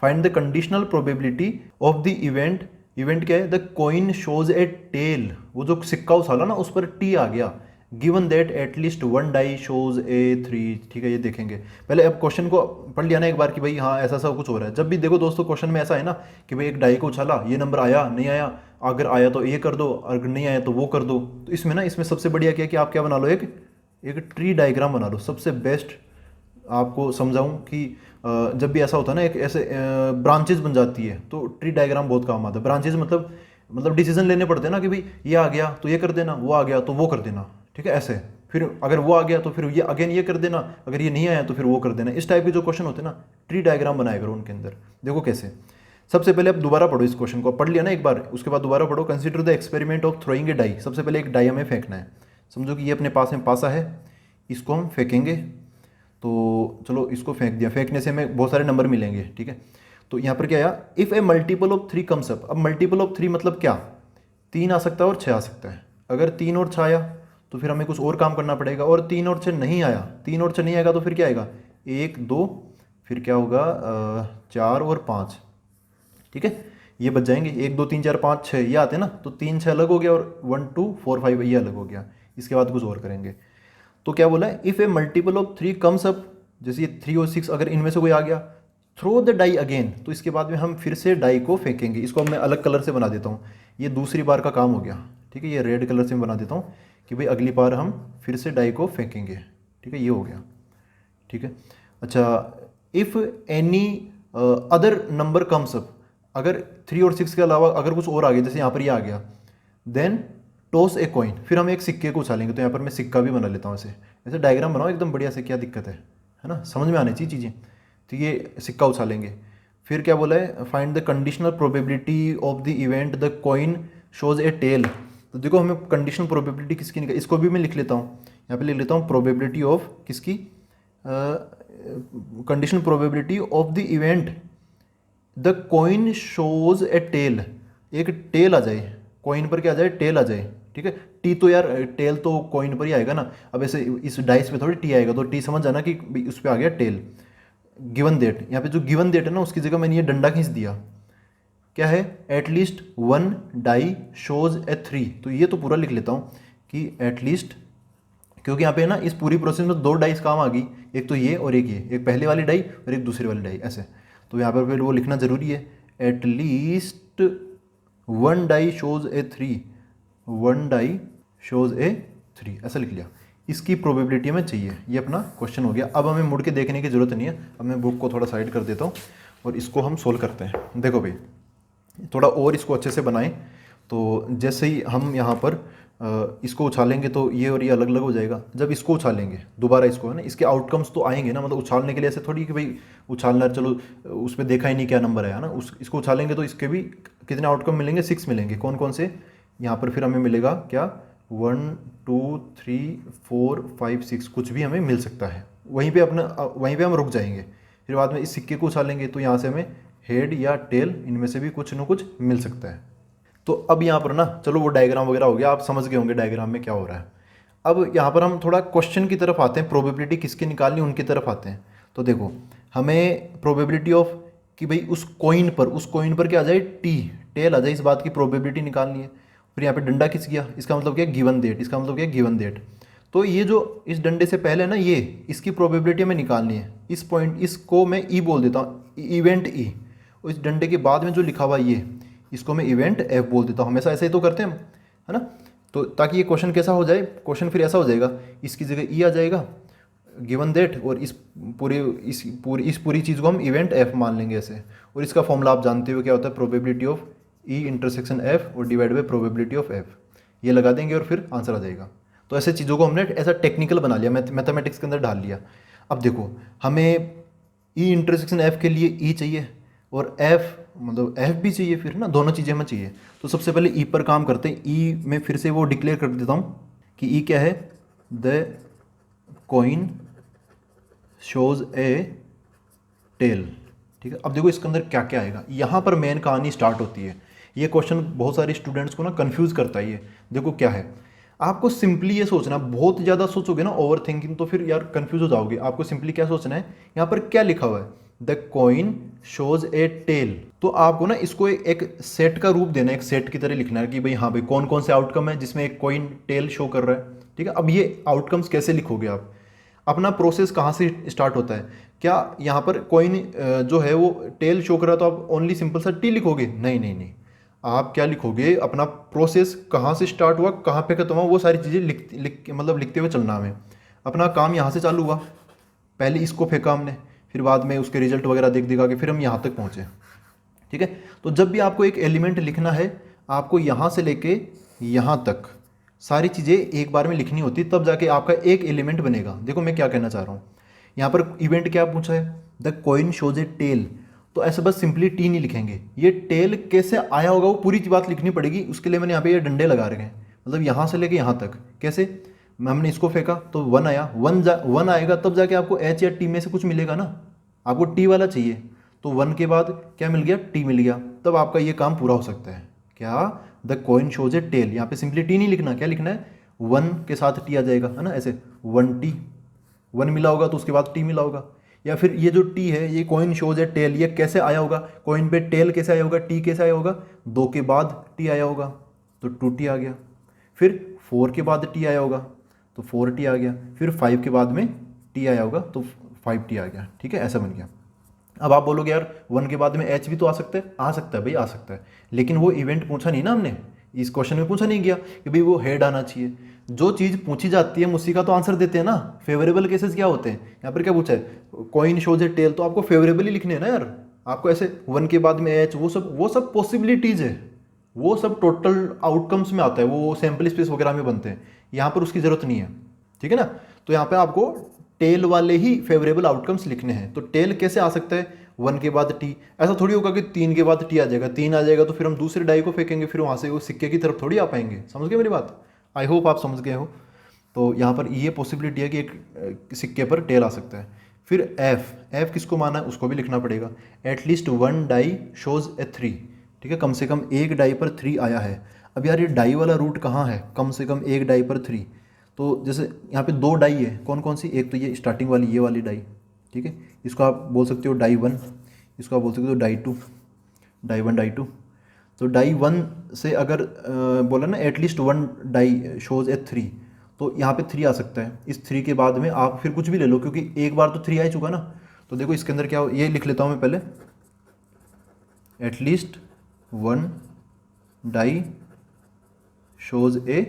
Find the conditional probability of the event, event क्या है, the coin shows a tail, वो जो सिक्का उछाला ना उस पर टी आ गया, given that at least 1 die shows a 3। ठीक है, ये देखेंगे पहले। अब क्वेश्चन को पढ़ लिया ना एक बार कि भाई हाँ ऐसा ऐसा कुछ हो रहा है। जब भी देखो दोस्तों क्वेश्चन में ऐसा है ना कि भाई एक डाई को उछाला, ये नंबर आया नहीं आया, अगर आया तो ये कर दो, अगर नहीं आया तो वो कर दो। तो इसमें ना, इसमें सबसे बढ़िया क्या है कि आप क्या बना लो, एक ट्री डायग्राम बना लो। सबसे बेस्ट आपको समझाऊं कि जब भी ऐसा होता है ना, एक ऐसे ब्रांचेज बन जाती है, तो ट्री डायग्राम बहुत काम आता है। ब्रांचेज मतलब डिसीजन लेने पड़ते हैं ना कि भाई ये आ गया तो ये कर देना, वो आ गया तो वो कर देना। ठीक है, ऐसे फिर अगर वो आ गया तो फिर ये अगेन ये कर देना, अगर ये नहीं आया तो फिर वो कर देना। इस टाइप के जो क्वेश्चन होते हैं ना, ट्री डायग्राम बनाया करो उनके अंदर। देखो कैसे, सबसे पहले आप दोबारा पढ़ो इस क्वेश्चन को, पढ़ लिया ना एक बार, उसके बाद दोबारा पढ़ो। Consider the experiment of throwing a die, सबसे पहले एक डाई हमें फेंकना है। समझो कि ये अपने पास में पासा है, इसको हम फेंकेंगे। तो चलो इसको फेंक दिया, फेंकने से हमें बहुत सारे नंबर मिलेंगे। ठीक है, तो यहाँ पर क्या आया, if a multiple of 3 comes up. अब मल्टीपल ऑफ 3 मतलब क्या, 3 आ सकता है और 6 आ सकता है। अगर 3 और 6 आया तो फिर हमें कुछ और काम करना पड़ेगा, और 3 और 6 नहीं आया, 3 और 6 नहीं आएगा तो फिर क्या आएगा, 1 2, फिर क्या होगा 4 और 5। ठीक है, ये बच जाएंगे, 1 2 3 4 5 6 ये आते हैं ना, तो 3 6 अलग हो गया, और 1 2 4 5 ये अलग हो गया। इसके बाद कुछ और करेंगे। तो क्या बोला है, if a multiple of 3 comes up, जैसे ये 3 और 6 अगर इनमें से कोई आ गया, थ्रो द डाई अगेन, तो इसके बाद में हम फिर से डाई को फेंकेंगे। इसको मैं अलग कलर से बना देता हूँ, ये दूसरी बार का काम हो गया। ठीक है, ये रेड कलर से मैं बना देता हूँ कि भाई अगली बार हम फिर से डाई को फेंकेंगे। ठीक है, ये हो गया। ठीक है, अच्छा, if any other number comes up, अगर 3 और 6 के अलावा अगर कुछ और आ गया, जैसे यहाँ पर ये आ गया, देन टॉस ए कॉइन, फिर हम एक सिक्के को उछालेंगे। तो यहाँ पर मैं सिक्का भी बना लेता हूँ, ऐसे ऐसे डायग्राम बनाओ एकदम बढ़िया से, क्या दिक्कत है ना, समझ में आनी चाहिए चीज़ें। तो ये सिक्का उछालेंगे। फिर क्या बोला है, find the conditional probability of the event the coin shows a tail. तो देखो हमें कंडीशनल प्रोबेबिलिटी किसकी निकाल, इसको भी मैं लिख लेता हूँ, यहाँ पे लिख लेता हूँ प्रोबेबिलिटी ऑफ किसकी, conditional probability of the event the coin shows a tail, एक टेल आ जाए, कॉइन पर क्या आ जाए, टेल आ जाए। ठीक है, टी तो यार टेल तो कॉइन पर ही आएगा ना, अब ऐसे इस डाइस पे थोड़ी टी आएगा, तो टी समझ जाना कि उस पर आ गया टेल। गिवन डेट, यहाँ पे जो गिवन डेट है ना उसकी जगह मैंने ये डंडा खींच दिया, क्या है, एटलीस्ट 1 डाई शोज ए 3। तो ये तो पूरा लिख लेता हूँ कि एटलीस्ट क्योंकि यहाँ पे ना इस पूरी प्रोसेस में 2 डाइस काम आ गई, एक तो ये और एक ये, एक पहले वाली डाई और एक दूसरी वाली डाई ऐसे। तो यहाँ पर फिर वो लिखना ज़रूरी है, एटलीस्ट 1 डाई शोज़ ए 3, 1 डाई शोज़ ए 3 ऐसा लिख लिया। इसकी प्रोबेबिलिटी हमें चाहिए। ये अपना क्वेश्चन हो गया। अब हमें मुड़ के देखने की ज़रूरत नहीं है। अब मैं बुक को थोड़ा साइड कर देता हूँ और इसको हम सोल्व करते हैं। देखो भाई, थोड़ा और इसको अच्छे से बनाएं। तो जैसे ही हम यहाँ पर इसको उछालेंगे तो ये और ये अलग अलग हो जाएगा। जब इसको उछालेंगे दोबारा, इसको है ना, इसके आउटकम्स तो आएंगे ना। मतलब उछालने के लिए ऐसे थोड़ी कि भाई उछालना, चलो उसमें देखा ही नहीं क्या नंबर आया ना, इसको उछालेंगे तो इसके भी कितने आउटकम मिलेंगे, 6 मिलेंगे। कौन कौन से? यहाँ पर फिर हमें मिलेगा क्या, 1 2 3 4 5 6 कुछ भी हमें मिल सकता है। वहीं पे हम रुक जाएंगे। फिर बाद में इस सिक्के को उछालेंगे तो यहाँ से हमें हेड या टेल, इनमें से भी कुछ ना कुछ मिल सकता है। तो अब यहाँ पर ना, चलो वो डायग्राम वगैरह हो गया, आप समझ गए होंगे डायग्राम में क्या हो रहा है। अब यहाँ पर हम थोड़ा क्वेश्चन की तरफ आते हैं, प्रोबेबिलिटी किसकी निकालनी उनकी तरफ आते हैं। तो देखो, हमें प्रोबेबिलिटी ऑफ कि भाई उस कॉइन पर क्या आ जाए, टेल आ जाए, इस बात की प्रोबेबिलिटी निकालनी है। फिर यहाँ पे डंडा खिंच गया, इसका मतलब क्या, गिवन डेट, इसका मतलब क्या, गिवन डेट। तो ये जो इस डंडे से पहले ना, ये इसकी प्रोबेबिलिटी हमें निकालनी है। इस पॉइंट, इसको मैं ई बोल देता हूँ, इवेंट ई। और इस डंडे के बाद में जो लिखा हुआ ये, इसको मैं इवेंट एफ बोल देता हूँ। हमेशा ऐसे ही तो करते हैं हम, है ना। तो ताकि ये क्वेश्चन कैसा हो जाए, क्वेश्चन फिर ऐसा हो जाएगा, इसकी जगह ई आ जाएगा, गिवन दैट, और इस पूरी चीज़ को हम इवेंट एफ मान लेंगे ऐसे। और इसका फॉर्मूला आप जानते हो क्या होता है, probability of E intersection F और divide by probability of F. ये लगा देंगे और फिर आंसर आ जाएगा। तो ऐसे चीज़ों को हमने ऐसा टेक्निकल बना लिया, मैथमेटिक्स के अंदर डाल लिया। अब देखो, हमें ई इंटरसेक्शन एफ के लिए ई चाहिए और एफ मतलब एफ भी चाहिए, फिर ना दोनों चीज़ें हमें चाहिए। तो सबसे पहले ई पर काम करते हैं। ई में फिर से वो डिक्लेयर कर देता हूँ कि ई क्या है, the coin shows a tail. ठीक है। अब देखो इसके अंदर क्या क्या आएगा, यहाँ पर मेन कहानी स्टार्ट होती है। ये क्वेश्चन बहुत सारे स्टूडेंट्स को ना कंफ्यूज करता है। ये देखो क्या है, आपको सिंपली ये सोचना, बहुत ज़्यादा सोचोगे ना ओवर थिंकिंग तो फिर यार कंफ्यूज हो जाओगे। आपको सिंपली क्या सोचना है, यहाँ पर क्या लिखा हुआ है, the coin shows a tail. तो आपको ना इसको एक सेट का रूप देना है, एक सेट की तरह लिखना है कि भाई हाँ भाई कौन कौन से आउटकम है जिसमें एक कॉइन टेल शो कर रहा है। ठीक है। अब ये आउटकम्स कैसे लिखोगे आप, अपना प्रोसेस कहाँ से स्टार्ट होता है, क्या यहाँ पर कॉइन जो है वो टेल शो कर रहा है तो आप ओनली सिंपल सा टी लिखोगे, नहीं नहीं नहीं। आप क्या लिखोगे, अपना प्रोसेस कहाँ से स्टार्ट हुआ कहाँ पे खत्म हुआ वो सारी चीज़ें लिखते हुए चलना हमें। अपना काम यहाँ से चालू हुआ, पहले इसको फेंका हमने, फिर बाद में उसके रिजल्ट वगैरह देख दिखा के फिर हम यहाँ तक पहुँचे। ठीक है। तो जब भी आपको एक एलिमेंट लिखना है, आपको यहाँ से लेके यहाँ तक सारी चीज़ें एक बार में लिखनी होती, तब जाके आपका एक एलिमेंट बनेगा। देखो मैं क्या कहना चाह रहा हूँ, यहाँ पर इवेंट क्या पूछा है, the coin shows a tail. तो ऐसे बस सिंपली टी नहीं लिखेंगे, ये टेल कैसे आया होगा वो पूरी बात लिखनी पड़ेगी। उसके लिए मैंने यहाँ पे ये डंडे लगा रखे हैं, मतलब यहाँ से लेके यहाँ तक। कैसे, हमने इसको फेंका तो 1 आया, 1 आएगा तब जाके आपको एच या टी में से कुछ मिलेगा ना। आपको टी वाला चाहिए तो 1 के बाद क्या मिल गया, टी मिल गया, तब आपका ये काम पूरा हो सकता है। क्या, the coin shows a tail. यहाँ पे सिंपली टी नहीं लिखना, क्या लिखना है, 1 के साथ टी आ जाएगा, है ना, ऐसे 1 टी, 1 मिला होगा तो उसके बाद टी मिला होगा। या फिर ये जो टी है, ये कॉइन शोज ए टेल, ये कैसे आया होगा, कॉइन पे टेल कैसे आया होगा, टी कैसे आया होगा, 2 के बाद टी आया होगा तो 2 टी आ गया। फिर 4 के बाद टी आया होगा तो 4 टी आ गया। फिर 5 के बाद में टी आया होगा तो 5 टी आ गया। ठीक है, ऐसा बन गया। अब आप बोलोगे यार 1 के बाद में एच भी तो आ सकता है, आ सकता है भाई, आ सकता है, लेकिन वो इवेंट पूछा नहीं ना हमने, इस क्वेश्चन में पूछा नहीं गया कि भाई वो हेड आना चाहिए। जो चीज़ पूछी जाती है हम उसी का तो आंसर देते हैं ना। फेवरेबल केसेस क्या होते हैं, यहाँ पर क्या पूछा है, कॉइन शोज ए टेल, तो आपको फेवरेबल ही लिखने हैं ना यार। आपको ऐसे 1 के बाद में एच, वो सब पॉसिबिलिटीज़ है, वो सब टोटल आउटकम्स में आता है, वो सैम्पल स्पेस वगैरह में बनते हैं। यहाँ पर उसकी ज़रूरत नहीं है। ठीक है ना। तो यहाँ पे आपको टेल वाले ही फेवरेबल आउटकम्स लिखने हैं। तो टेल कैसे आ सकता है, 1 के बाद टी। ऐसा थोड़ी होगा कि 3 के बाद टी आ जाएगा, 3 आ जाएगा तो फिर हम दूसरे डाई को फेंकेंगे, फिर वहाँ से वो सिक्के की तरफ थोड़ी आ पाएंगे। समझ गए मेरी बात, आई होप आप समझ गए हो। तो यहाँ पर ये पॉसिबिलिटी है कि एक सिक्के पर टेल आ सकता है। फिर एफ किसको माना है उसको भी लिखना पड़ेगा, एटलीस्ट 1 डाई शोज ए 3। ठीक है, कम से कम एक डाई पर 3 आया है। अब यार ये डाई वाला रूट कहाँ है, कम से कम एक डाई पर 3। तो जैसे यहाँ पे 2 डाई है, कौन कौन सी, एक तो ये स्टार्टिंग वाली ये वाली डाई। ठीक है, इसको आप बोल सकते हो डाई 1, इसको आप बोल सकते हो डाई 2, डाई 1 डाई 2। तो डाई 1 से अगर बोला ना एटलीस्ट 1 डाई शोज ए 3, तो यहाँ पे 3 आ सकता है। इस 3 के बाद में आप फिर कुछ भी ले लो, क्योंकि एक बार तो 3 आ ही चुका ना। तो देखो इसके अंदर क्या हो, ये लिख लेता हूँ मैं पहले, एटलीस्ट 1 डाई शोज ए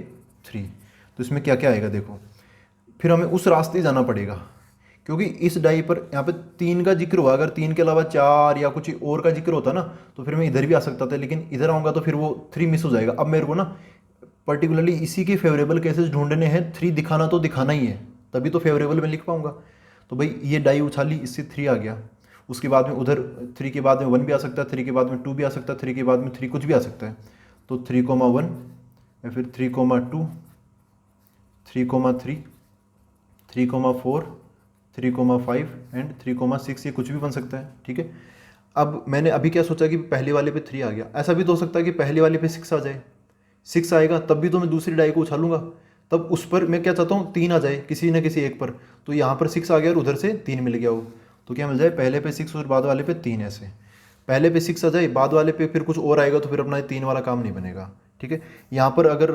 3। तो इसमें क्या क्या आएगा देखो, फिर हमें उस रास्ते जाना पड़ेगा, क्योंकि इस डाई पर यहाँ पे 3 का जिक्र हुआ। अगर 3 के अलावा 4 या कुछ और का जिक्र होता ना, तो फिर मैं इधर भी आ सकता था, लेकिन इधर आऊँगा तो फिर वो 3 मिस हो जाएगा। अब मेरे को ना पर्टिकुलरली इसी के फेवरेबल केसेस ढूंढने हैं, 3 दिखाना तो दिखाना ही है, तभी तो फेवरेबल में लिख पाऊंगा। तो भाई ये डाई उछाली, इससे 3 आ गया। उसके बाद में उधर 3 के बाद में 1 भी आ सकता है, 3 के बाद में 2 भी आ सकता है, 3 के बाद में 3 कुछ भी आ सकता है। तो 3,1 या फिर 3,2, 3,3, 3,4, 3,5 एंड 3,6, ये कुछ भी बन सकता है, ठीक है। अब मैंने अभी क्या सोचा कि पहले वाले पे 3 आ गया, ऐसा भी तो हो सकता है कि पहले वाले पे 6 आ जाए। 6 आएगा तब भी तो मैं दूसरी डाई को उछालूंगा, तब उस पर मैं क्या चाहता हूँ 3 आ जाए किसी न किसी एक पर। तो यहाँ पर 6 आ गया और उधर से 3 मिल गया हो, तो क्या मिल जाए, पहले पे 6 और बाद वाले पे 3। ऐसे पहले पे 6 आ जाए, बाद वाले पे फिर कुछ और आएगा, तो फिर अपना 3 वाला काम नहीं बनेगा, ठीक है। यहाँ पर अगर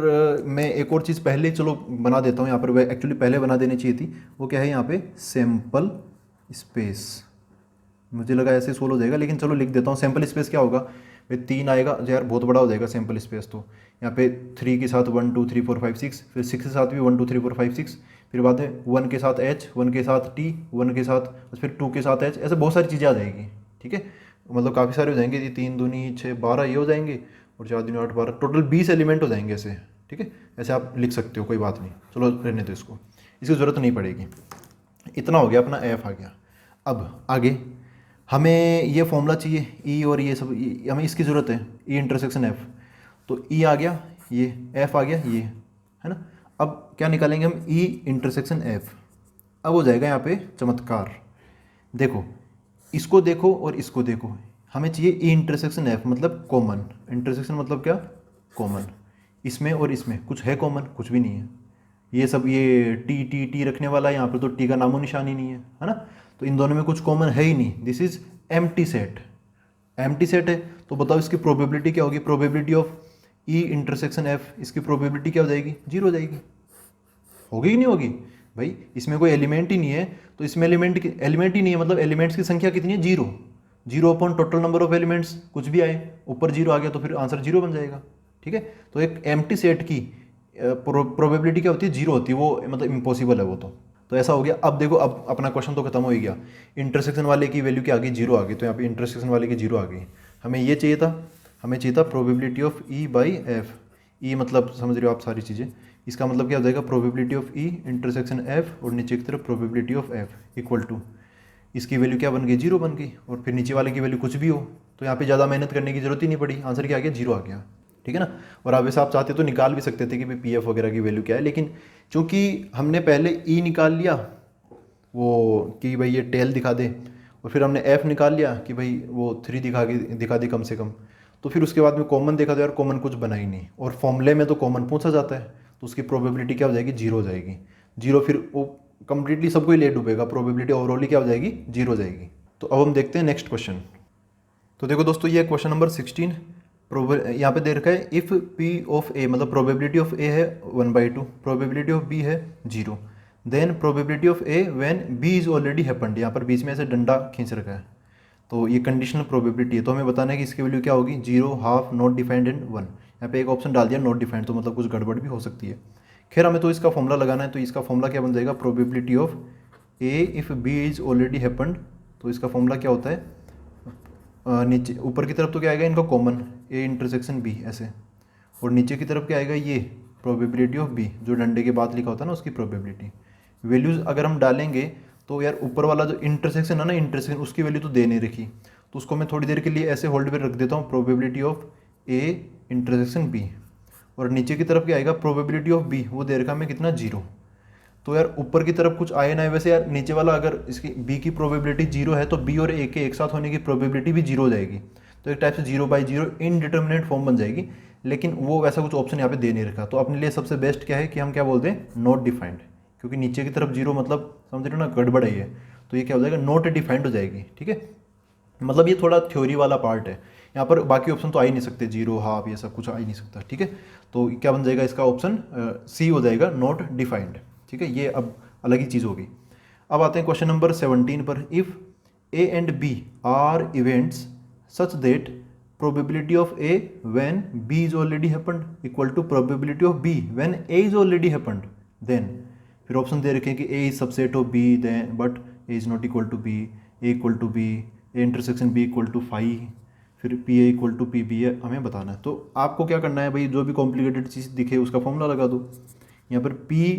मैं एक और चीज़ पहले चलो बना देता हूँ, यहाँ पर वह एक्चुअली पहले बना देनी चाहिए थी। वो क्या है, यहाँ पे सैम्पल स्पेस, मुझे लगा ऐसे सोल्व हो जाएगा, लेकिन चलो लिख देता हूँ। सैम्पल स्पेस क्या होगा भाई, 3 आएगा यार, बहुत बड़ा हो जाएगा सैम्पल स्पेस। तो यहाँ पे 3 के साथ 1 2 3 4 5 6, फिर 6 के साथ भी 1 2 3 4 5 6, फिर बाद में 1 के साथ H, 1 के साथ T, 1 के साथ, फिर 2 के साथ H, ऐसे बहुत सारी चीज़ें आ जाएगी, ठीक है। मतलब काफ़ी सारे हो जाएंगे, ये 3 दूनी 6 12 ये हो जाएंगे, और 4 दूनी 8 12, टोटल 20 एलिमेंट हो जाएंगे ऐसे, ठीक है। ऐसे आप लिख सकते हो, कोई बात नहीं, चलो रहने दो इसको, इसकी ज़रूरत नहीं पड़ेगी। इतना हो गया, अपना एफ आ गया। अब आगे हमें ये फॉर्मूला चाहिए, ई और ये सब, हमें इसकी ज़रूरत है, ई इंटरसेक्शन एफ। तो ई आ गया, ये एफ आ गया, ये है ना। अब क्या निकालेंगे हम, ई इंटरसेक्शन एफ। अब हो जाएगा यहाँ पे चमत्कार। देखो इसको देखो और इसको देखो, हमें चाहिए ई इंटरसेक्शन एफ, मतलब कॉमन। इंटरसेक्शन मतलब क्या, कॉमन। इसमें और इसमें कुछ है कॉमन, कुछ भी नहीं है। ये सब ये टी टी टी रखने वाला है, यहाँ पे तो टी का नामो निशान ही नहीं है ना। तो इन दोनों में कुछ कॉमन है ही नहीं, this is empty set. Empty set है, तो बताओ इसकी प्रोबेबिलिटी क्या होगी, probability of E intersection F, इसकी प्रोबेबिलिटी क्या हो जाएगी, 0 हो जाएगी। होगी कि नहीं होगी भाई, इसमें कोई एलिमेंट ही नहीं है, तो इसमें एलिमेंट ही नहीं है, मतलब एलिमेंट्स की संख्या कितनी है, 0। 0 upon total number of elements, कुछ भी आए ऊपर 0 आ गया तो फिर आंसर 0 बन जाएगा, ठीक है। तो एक एम्प्टी सेट की प्रोबेबिलिटी क्या होती है, 0 होती है, वो मतलब इम्पॉसिबल है वो। तो ऐसा हो गया। अब देखो, अब अपना क्वेश्चन तो खत्म हो ही गया। इंटरसेक्शन वाले की वैल्यू क्या आ गई, 0 आ गई, तो यहाँ पे इंटरसेक्शन वाले की 0 आ गई। हमें ये चाहिए था, हमें चाहिए था probability of E by F. E मतलब समझ रहे हो आप सारी चीज़ें, इसका मतलब क्या हो जाएगा, probability of E intersection F, और नीचे की तरफ probability of F equal to, इसकी वैल्यू क्या बन गई, 0 बन गई, और फिर नीचे वाले की वैल्यू कुछ भी हो, तो यहाँ पे ज़्यादा मेहनत करने की जरूरत ही नहीं पड़ी, आंसर क्या आ गया, 0 आ गया, ठीक है ना। और आप वैसे आप चाहते तो निकाल भी सकते थे कि भाई पी एफ वगैरह की वैल्यू क्या है, लेकिन चूंकि हमने पहले ई निकाल लिया वो कि भाई ये टेल दिखा दे, और फिर हमने एफ निकाल लिया कि भाई वो 3 दिखा दे कम से कम, तो फिर उसके बाद में कॉमन देखा तो यार कॉमन कुछ बना ही नहीं, और फॉर्मूले में तो कॉमन पूछा जाता है, तो उसकी प्रोबेबिलिटी क्या हो जाएगी, 0 हो जाएगी। 0 फिर वो कंप्लीटली सबको ही ले डूबेगा, प्रोबेबिलिटी ओवरऑल क्या हो जाएगी, 0 हो जाएगी। तो अब हम देखते हैं नेक्स्ट क्वेश्चन। तो देखो दोस्तों, ये क्वेश्चन नंबर 16 यहाँ पे दे रखा है, इफ़ पी ऑफ ए, मतलब प्रोबेबिलिटी ऑफ ए है 1/2, प्रोबेबिलिटी ऑफ बी है 0, then probability of A when B is already happened. यहाँ पर बीच में ऐसे डंडा खींच रखा है, तो ये कंडीशनल प्रोबेबिलिटी है, तो हमें बताना है कि इसकी वैल्यू क्या होगी, 0, हाफ, नॉट डिफाइंड एंड 1। यहाँ पे एक ऑप्शन डाल दिया नॉट डिफाइंड, तो मतलब कुछ गड़बड़ भी हो सकती है। खैर हमें तो इसका फॉर्मूला लगाना है, तो इसका फॉर्मूला क्या बन जाएगा, probability of A if B is already happened. तो इसका फॉर्मूला क्या होता है, नीचे ऊपर की तरफ तो क्या आएगा इनका कॉमन, ए इंटरसेक्शन बी ऐसे, और नीचे की तरफ क्या आएगा, ये प्रोबेबिलिटी ऑफ बी, जो डंडे के बाद लिखा होता है ना उसकी प्रोबेबिलिटी। वैल्यूज़ अगर हम डालेंगे तो यार ऊपर वाला जो इंटरसेक्शन है ना, इंटरसेक्शन उसकी वैल्यू तो दे नहीं रखी, तो उसको मैं थोड़ी देर के लिए ऐसे होल्ड पे रख देता हूँ, probability of A intersection B, और नीचे की तरफ क्या आएगा, प्रोबेबिलिटी ऑफ बी, वो दे रखा हमें कितना, 0। तो यार ऊपर की तरफ कुछ आए ना, वैसे यार नीचे वाला अगर इसकी बी की प्रोबेबिलिटी 0 है, तो बी और ए के एक साथ होने की प्रोबेबिलिटी भी 0 हो जाएगी, तो एक टाइप से 0/0 इनडिटर्मिनेट फॉर्म बन जाएगी, लेकिन वो वैसा कुछ ऑप्शन यहाँ पे दे नहीं रखा। तो अपने लिए सबसे बेस्ट क्या है कि हम क्या बोलते हैं, नॉट डिफाइंड, क्योंकि नीचे की तरफ 0 मतलब समझ रहे हो ना, गड़बड़ है ये, तो ये क्या हो जाएगा, नॉट डिफाइंड हो जाएगी, ठीक है। मतलब ये थोड़ा थ्योरी वाला पार्ट है, यहाँ पर बाकी ऑप्शन तो आ ही नहीं सकते, 0 हाफ ये सब कुछ आ ही नहीं सकता, ठीक है। तो क्या बन जाएगा इसका ऑप्शन सी हो जाएगा, नॉट डिफाइंड, ठीक है। ये अब अलग ही चीज़ होगी। अब आते हैं क्वेश्चन नंबर 17 पर। If A and B are events such that probability of A when B is already happened equal to probability of B when A is already happened, then फिर ऑप्शन दे रखे हैं कि A is subset of B then but A is not equal to B, A equal to B, A intersection B equal to five, फिर P A equal to P B है, हमें बताना है। तो आपको क्या करना है भाई, जो भी कॉम्प्लिकेटेड चीज़ दिखे उसका फॉर्मूला लगा दो। यहाँ पर P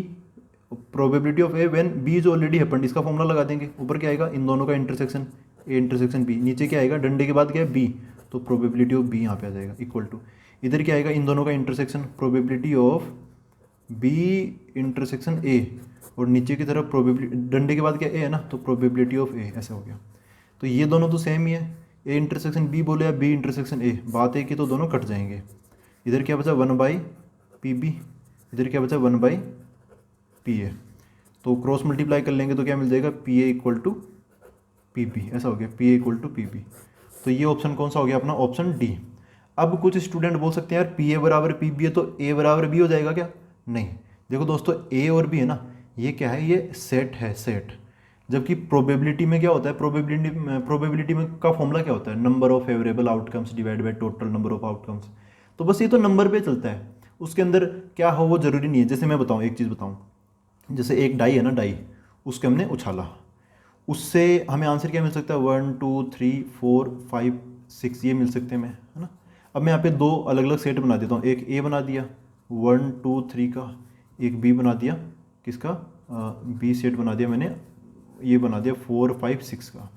probability of A when B is already happened, इसका फॉर्मूला लगा देंगे। ऊपर क्या आएगा, इन दोनों का इंटरसेक्शन, ए इंटरसेक्शन बी, नीचे क्या आएगा, डंडे के बाद क्या है बी, तो प्रोबेबिलिटी ऑफ बी यहाँ पे आ जाएगा इक्वल टू, इधर क्या आएगा, इन दोनों का intersection, probability of B intersection A, और नीचे की तरफ प्रोबेबिलिटी, डंडे के बाद क्या ए है ना, तो प्रोबेबिलिटी ऑफ ए, ऐसा हो गया। तो ये दोनों तो सेम ही है, ए इंटरसेक्शन बी बोले या बी इंटरसेक्शन ए, बात है कि तो दोनों कट जाएंगे। इधर क्या बचा 1 बाई पी बी, इधर क्या बचा 1 बाई पी ए, तो क्रॉस मल्टीप्लाई कर लेंगे तो क्या मिल जाएगा, P A equal to P B, ऐसा हो गया, P A equal to P B. तो ये ऑप्शन कौन सा हो गया अपना, ऑप्शन डी। अब कुछ स्टूडेंट बोल सकते हैं यार पी ए बराबर पी बी है तो ए बराबर बी हो जाएगा क्या, नहीं। देखो दोस्तों ए और बी है ना, ये क्या है, ये सेट है, सेट। जबकि प्रोबेबिलिटी में क्या होता है, प्रोबेबिलिटी में का फॉर्मूला क्या होता है, number of favourable outcomes divide by total number of outcomes. तो बस ये तो नंबर पे चलता है, उसके अंदर क्या हो वो जरूरी नहीं है। जैसे मैं बताऊँ, एक चीज़ बताऊँ, जैसे एक डाई है ना, डाई उसके हमने उछाला, उससे हमें आंसर क्या मिल सकता है, 1 2 3 4 5 6 ये मिल सकते हैं, मैं है ना। अब मैं यहाँ पे दो अलग अलग सेट बना देता हूँ, एक ए बना दिया 1 2 3 का, एक बी बना दिया किसका, बी सेट बना दिया मैंने, ये बना दिया 4 5 6 का,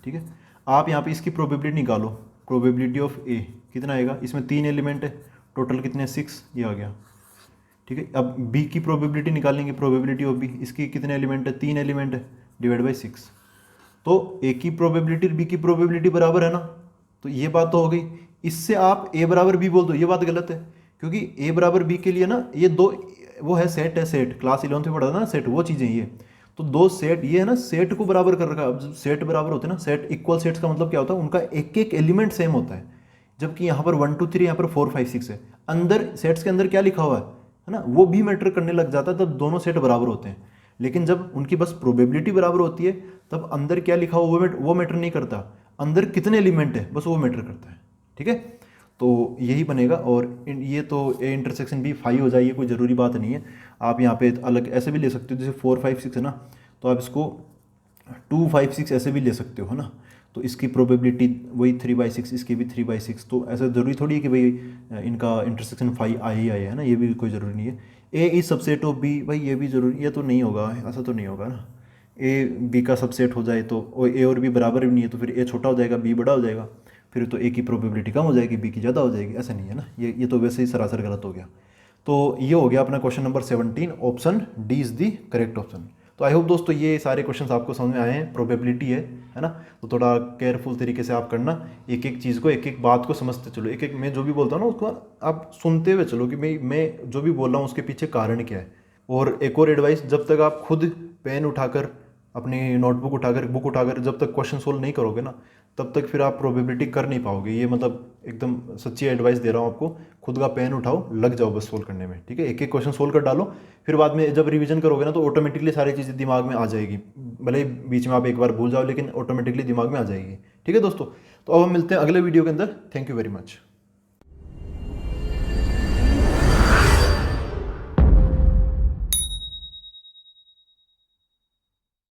ठीक है। आप यहाँ पे इसकी प्रोबेबिलिटी निकालो, प्रोबेबिलिटी ऑफ ए कितना आएगा, इसमें 3 एलिमेंट है, टोटल कितने 6, ये आ गया, ठीक है। अब बी की प्रोबेबिलिटी निकालेंगे, प्रोबेबिलिटी ऑफ बी, इसकी कितने एलिमेंट है, 3 एलिमेंट है, डिवाइड बाई 6, तो ए की प्रोबेबिलिटी बी की प्रोबेबिलिटी बराबर है ना, तो ये बात तो हो गई। इससे आप ए बराबर बी बोल दो, ये बात गलत है, क्योंकि ए बराबर बी के लिए ना ये दो, वो है सेट, है सेट, क्लास 11 में पढ़ा था ना सेट, वो चीज़ें ये, तो दो सेट ये है ना, सेट को बराबर कर रखा है। अब जब सेट बराबर होते हैं ना, सेट इक्वल सेट्स का मतलब क्या होता है, उनका एक एक एलिमेंट सेम होता है। जबकि यहाँ पर 1 2 3, यहाँ पर 4 5 6 है, अंदर सेट्स के अंदर क्या लिखा हुआ है ना, वो भी मैटर करने लग जाता है, तब दोनों सेट बराबर होते हैं। लेकिन जब उनकी बस प्रोबेबिलिटी बराबर होती है, तब अंदर क्या लिखा हुआ वो मैटर नहीं करता, अंदर कितने एलिमेंट है बस वो मैटर करता है, ठीक है। तो यही बनेगा। और ये तो ए इंटरसेक्शन बी 5 हो जाए, ये कोई ज़रूरी बात नहीं है, आप यहाँ पे अलग ऐसे भी ले सकते हो, जैसे 4 5 6 है ना, तो आप इसको 2 5 6 ऐसे भी ले सकते हो, है ना। तो इसकी प्रोबेबिलिटी वही 3/6, इसकी भी 3/6, तो ऐसा ज़रूरी थोड़ी है कि भाई इनका इंटरसेक्शन 5 आ ही आए, है ना, ये भी कोई ज़रूरी नहीं है। ए इज सबसेट ऑफ बी, भाई ये भी ज़रूरी, ये तो नहीं होगा, ऐसा तो नहीं होगा ना, ए बी का सबसेट हो जाए तो ए और बी बराबर भी नहीं है, तो फिर ए छोटा हो जाएगा बी बड़ा हो जाएगा, फिर तो ए की प्रोबेबिलिटी कम हो जाएगी बी की ज़्यादा हो जाएगी, ऐसा नहीं है ना, ये तो वैसे ही सरासर गलत हो गया। तो ये हो गया अपना question number 17, option D is the correct option. तो आई होप दोस्तों ये सारे क्वेश्चंस आपको समझ में आए हैं, प्रोबेबिलिटी है ना, तो थोड़ा केयरफुल तरीके से आप करना, एक एक चीज़ को, एक एक बात को समझते चलो, एक एक मैं जो भी बोलता हूँ ना उसको आप सुनते हुए चलो कि मैं जो भी बोल रहा हूँ उसके पीछे कारण क्या है। और एक और एडवाइस, जब तक आप खुद पेन उठाकर, अपनी नोटबुक उठाकर, बुक उठाकर जब तक क्वेश्चन सोल्व नहीं करोगे ना, तब तक फिर आप प्रोबेबिलिटी कर नहीं पाओगे। ये मतलब एकदम सच्ची एडवाइस दे रहा हूँ आपको, खुद का पेन उठाओ, लग जाओ बस सोल्व करने में, ठीक है। एक एक क्वेश्चन सोल्व कर डालो, फिर बाद में जब रिवीजन करोगे ना तो ऑटोमेटिकली सारी चीज़ें दिमाग में आ जाएगी, भले बीच में आप एक बार भूल जाओ लेकिन ऑटोमेटिकली दिमाग में आ जाएगी, ठीक है दोस्तों। तो अब हम मिलते हैं अगले वीडियो के अंदर, थैंक यू वेरी मच।